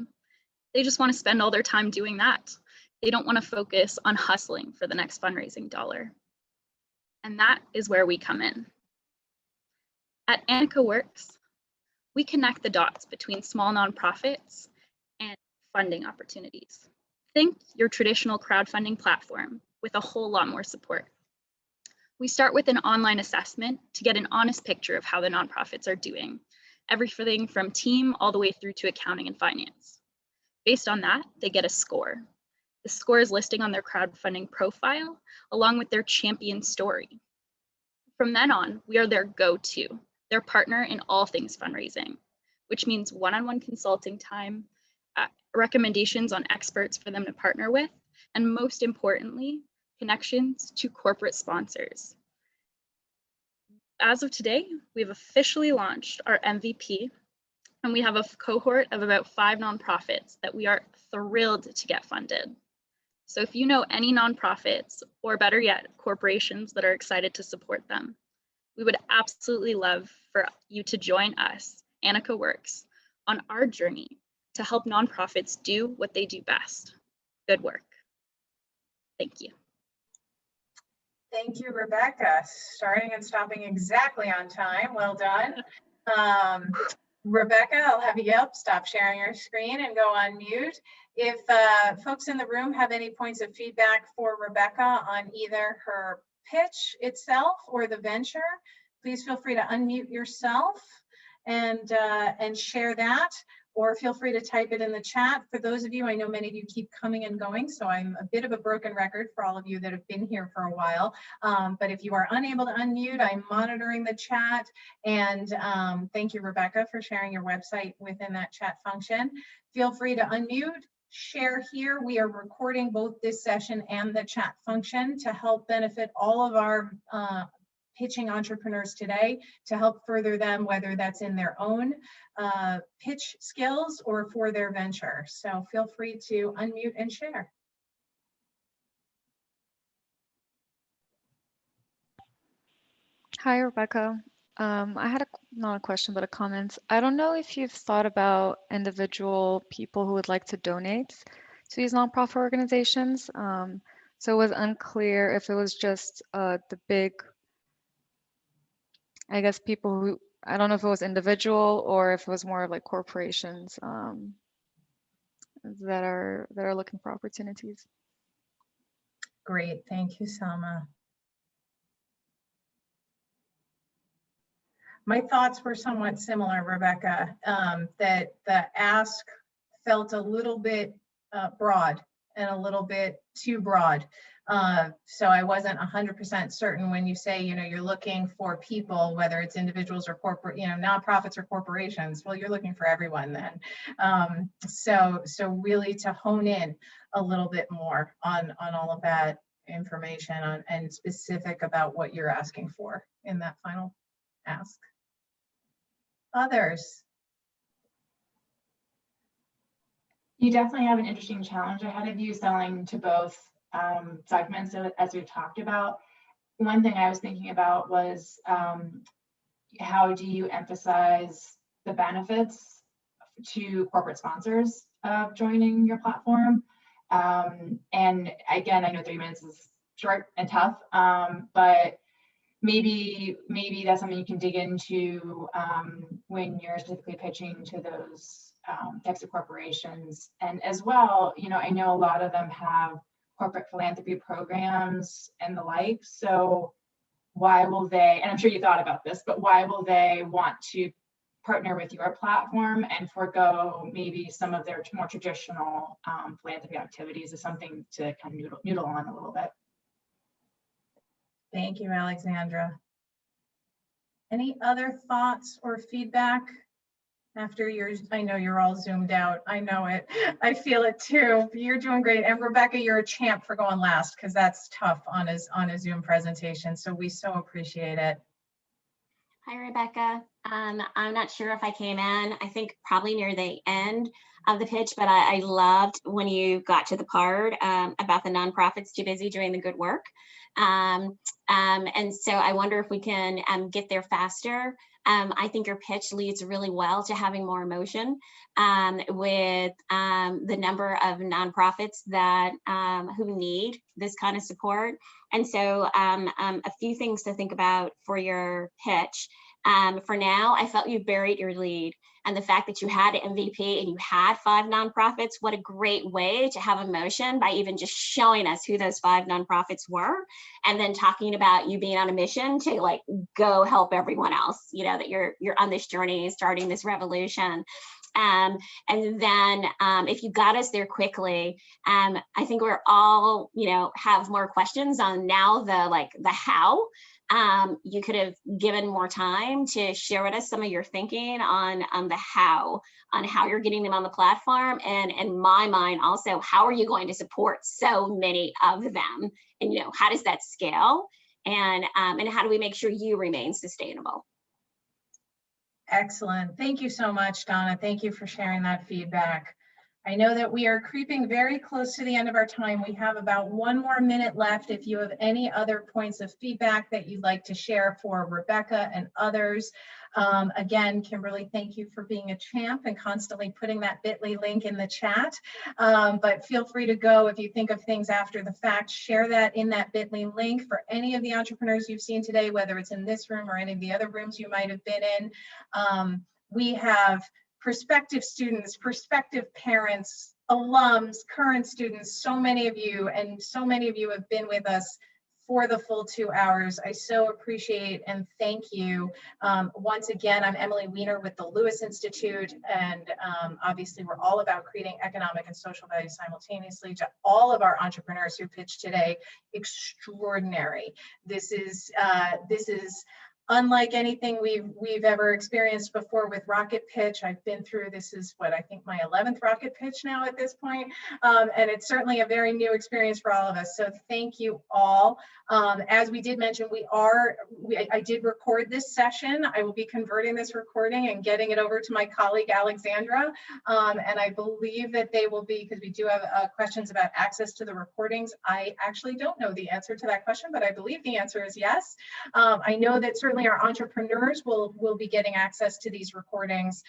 they just want to spend all their time doing that. They don't want to focus on hustling for the next fundraising dollar. And that is where we come in. At Annika Works, we connect the dots between small nonprofits and funding opportunities. Think your traditional crowdfunding platform with a whole lot more support. We start with an online assessment to get an honest picture of how the nonprofits are doing, everything from team all the way through to accounting and finance. Based on that, they get a score. The score is listed on their crowdfunding profile, along with their champion story. From then on, we are their go-to, their partner in all things fundraising, which means one-on-one consulting time, recommendations on experts for them to partner with, and most importantly, connections to corporate sponsors. As of today, we've officially launched our MVP, and we have a cohort of about 5 nonprofits that we are thrilled to get funded. So if you know any nonprofits, or better yet, corporations that are excited to support them, we would absolutely love for you to join us, Annika Works, on our journey to help nonprofits do what they do best, good work. Thank you. Thank you, Rebecca. Starting and stopping exactly on time. Well done. Rebecca, I'll have you up. Stop sharing your screen and go on mute. If folks in the room have any points of feedback for Rebecca on either her pitch itself or the venture, please feel free to unmute yourself and share that, or feel free to type it in the chat. For those of you, I know many of you keep coming and going, so I'm a bit of a broken record for all of you that have been here for a while. But if you are unable to unmute, I'm monitoring the chat. And thank you, Rebecca, for sharing your website within that chat function. Feel free to unmute, share here. We are recording both this session and the chat function to help benefit all of our pitching entrepreneurs today, to help further them, whether that's in their own pitch skills or for their venture. So feel free to unmute and share. Hi, Rebecca. I had not a question, but a comment. I don't know if you've thought about individual people who would like to donate to these nonprofit organizations. So it was unclear if it was just the big, I guess, people who, I don't know if it was individual or if it was more of like corporations that are looking for opportunities. Great, thank you, Selma. My thoughts were somewhat similar, Rebecca, that the ask felt a little bit broad and a little bit too broad. So I wasn't 100% certain when you say, you're looking for people, whether it's individuals or corporate, nonprofits or corporations. Well, you're looking for everyone then. So really to hone in a little bit more on all of that information and specific about what you're asking for in that final ask. Others? You definitely have an interesting challenge ahead of you selling to both segments, as we've talked about. One thing I was thinking about was how do you emphasize the benefits to corporate sponsors of joining your platform? And again, I know 3 minutes is short and tough, but maybe that's something you can dig into when you're specifically pitching to those types of corporations. And as well, I know a lot of them have corporate philanthropy programs and the like. So why will they, and I'm sure you thought about this, but why will they want to partner with your platform and forego maybe some of their more traditional philanthropy activities? Is something to kind of noodle on a little bit. Thank you, Alexandra. Any other thoughts or feedback after yours? I know you're all zoomed out. I know it. I feel it too. You're doing great. And Rebecca, you're a champ for going last, because that's tough on a Zoom presentation. So we so appreciate it. Hi, Rebecca. I'm not sure if I came in, I think probably near the end of the pitch, but I loved when you got to the part about the nonprofits too busy doing the good work. And so I wonder if we can get there faster. I think your pitch leads really well to having more emotion with the number of nonprofits that who need this kind of support. And so a few things to think about for your pitch. For now, I felt you buried your lead, and the fact that you had an MVP and you had 5 nonprofits, what a great way to have emotion by even just showing us who those 5 nonprofits were, and then talking about you being on a mission to like go help everyone else, that you're on this journey, starting this revolution. And then if you got us there quickly, I think we're all, have more questions on now the how. You could have given more time to share with us some of your thinking on the how, on how you're getting them on the platform. And in my mind also, how are you going to support so many of them? And, how does that scale? And how do we make sure you remain sustainable? Excellent. Thank you so much, Donna. Thank you for sharing that feedback. I know that we are creeping very close to the end of our time. We have about 1 more minute left. If you have any other points of feedback that you'd like to share for Rebecca and others. Again, Kimberly, thank you for being a champ and constantly putting that bit.ly link in the chat. But feel free to go if you think of things after the fact, share that in that bit.ly link for any of the entrepreneurs you've seen today, whether it's in this room or any of the other rooms you might have been in. We have prospective students, prospective parents, alums, current students, so many of you, and so many of you have been with us for the full 2 hours. I so appreciate and thank you. Once again, I'm Emily Weiner with the Lewis Institute, and obviously we're all about creating economic and social value simultaneously. To all of our entrepreneurs who pitched today, extraordinary. This is unlike anything we've ever experienced before with Rocket Pitch. I've been through, this is what I think my 11th Rocket Pitch now at this point. And it's certainly a very new experience for all of us. So thank you all. As we did mention, I did record this session. I will be converting this recording and getting it over to my colleague, Alexandra. And I believe that they will be, because we do have questions about access to the recordings. I actually don't know the answer to that question, but I believe the answer is yes. I know that certainly our entrepreneurs will be getting access to these recordings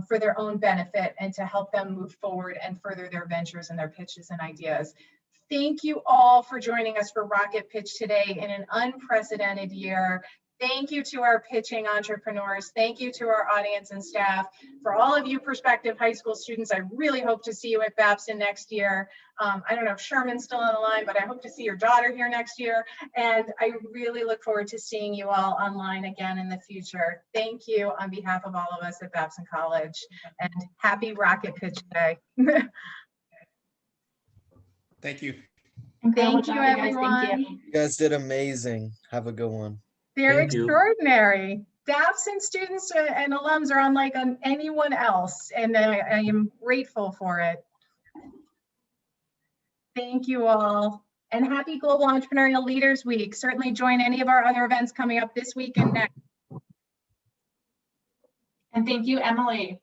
for their own benefit and to help them move forward and further their ventures and their pitches and ideas. Thank you all for joining us for Rocket Pitch today in an unprecedented year. Thank you to our pitching entrepreneurs. Thank you to our audience and staff. For all of you prospective high school students, I really hope to see you at Babson next year. I don't know if Sherman's still on the line, but I hope to see your daughter here next year. And I really look forward to seeing you all online again in the future. Thank you on behalf of all of us at Babson College, and happy Rocket Pitch Day. Thank you. Incredible Thank you, job, you guys. Thank everyone. you. You guys did amazing. Have a good one. They're Thank you. extraordinary. Babson students and alums are unlike anyone else, and I am grateful for it. Thank you all, and happy Global Entrepreneurial Leaders Week. Certainly join any of our other events coming up this week and next. And thank you, Emily,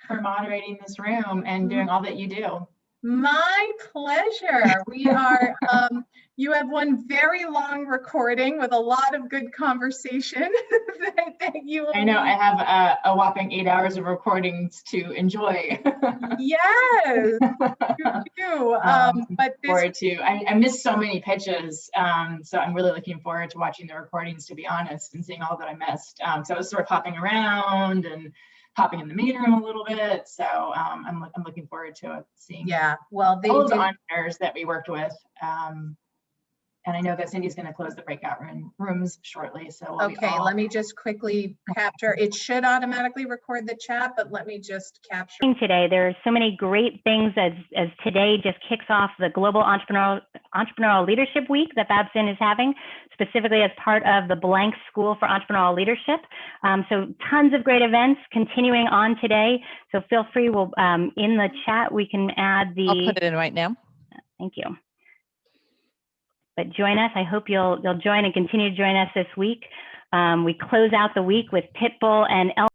for moderating this room and doing all that you do. My pleasure. We are, you have one very long recording with a lot of good conversation that you will I know, I have a whopping 8 hours of recordings to enjoy. Yes, you do. But forward to, I missed so many pitches. So I'm really looking forward to watching the recordings, to be honest, and seeing all that I missed. So I was sort of hopping around and hopping in the meeting room a little bit. So I'm looking forward to it, seeing well, all of the entrepreneurs that we worked with. And I know that Cindy's going to close the breakout rooms shortly. So we'll okay, let me just quickly capture. It should automatically record the chat, but let me just capture. Today, there are so many great things as today just kicks off the Global Entrepreneurial Leadership Week that Babson is having, specifically as part of the Blank School for Entrepreneurial Leadership. So tons of great events continuing on today. So feel free, we'll in the chat, we can add the. I'll put it in right now. Thank you. But join us. I hope you'll join and continue to join us this week. We close out the week with Pitbull and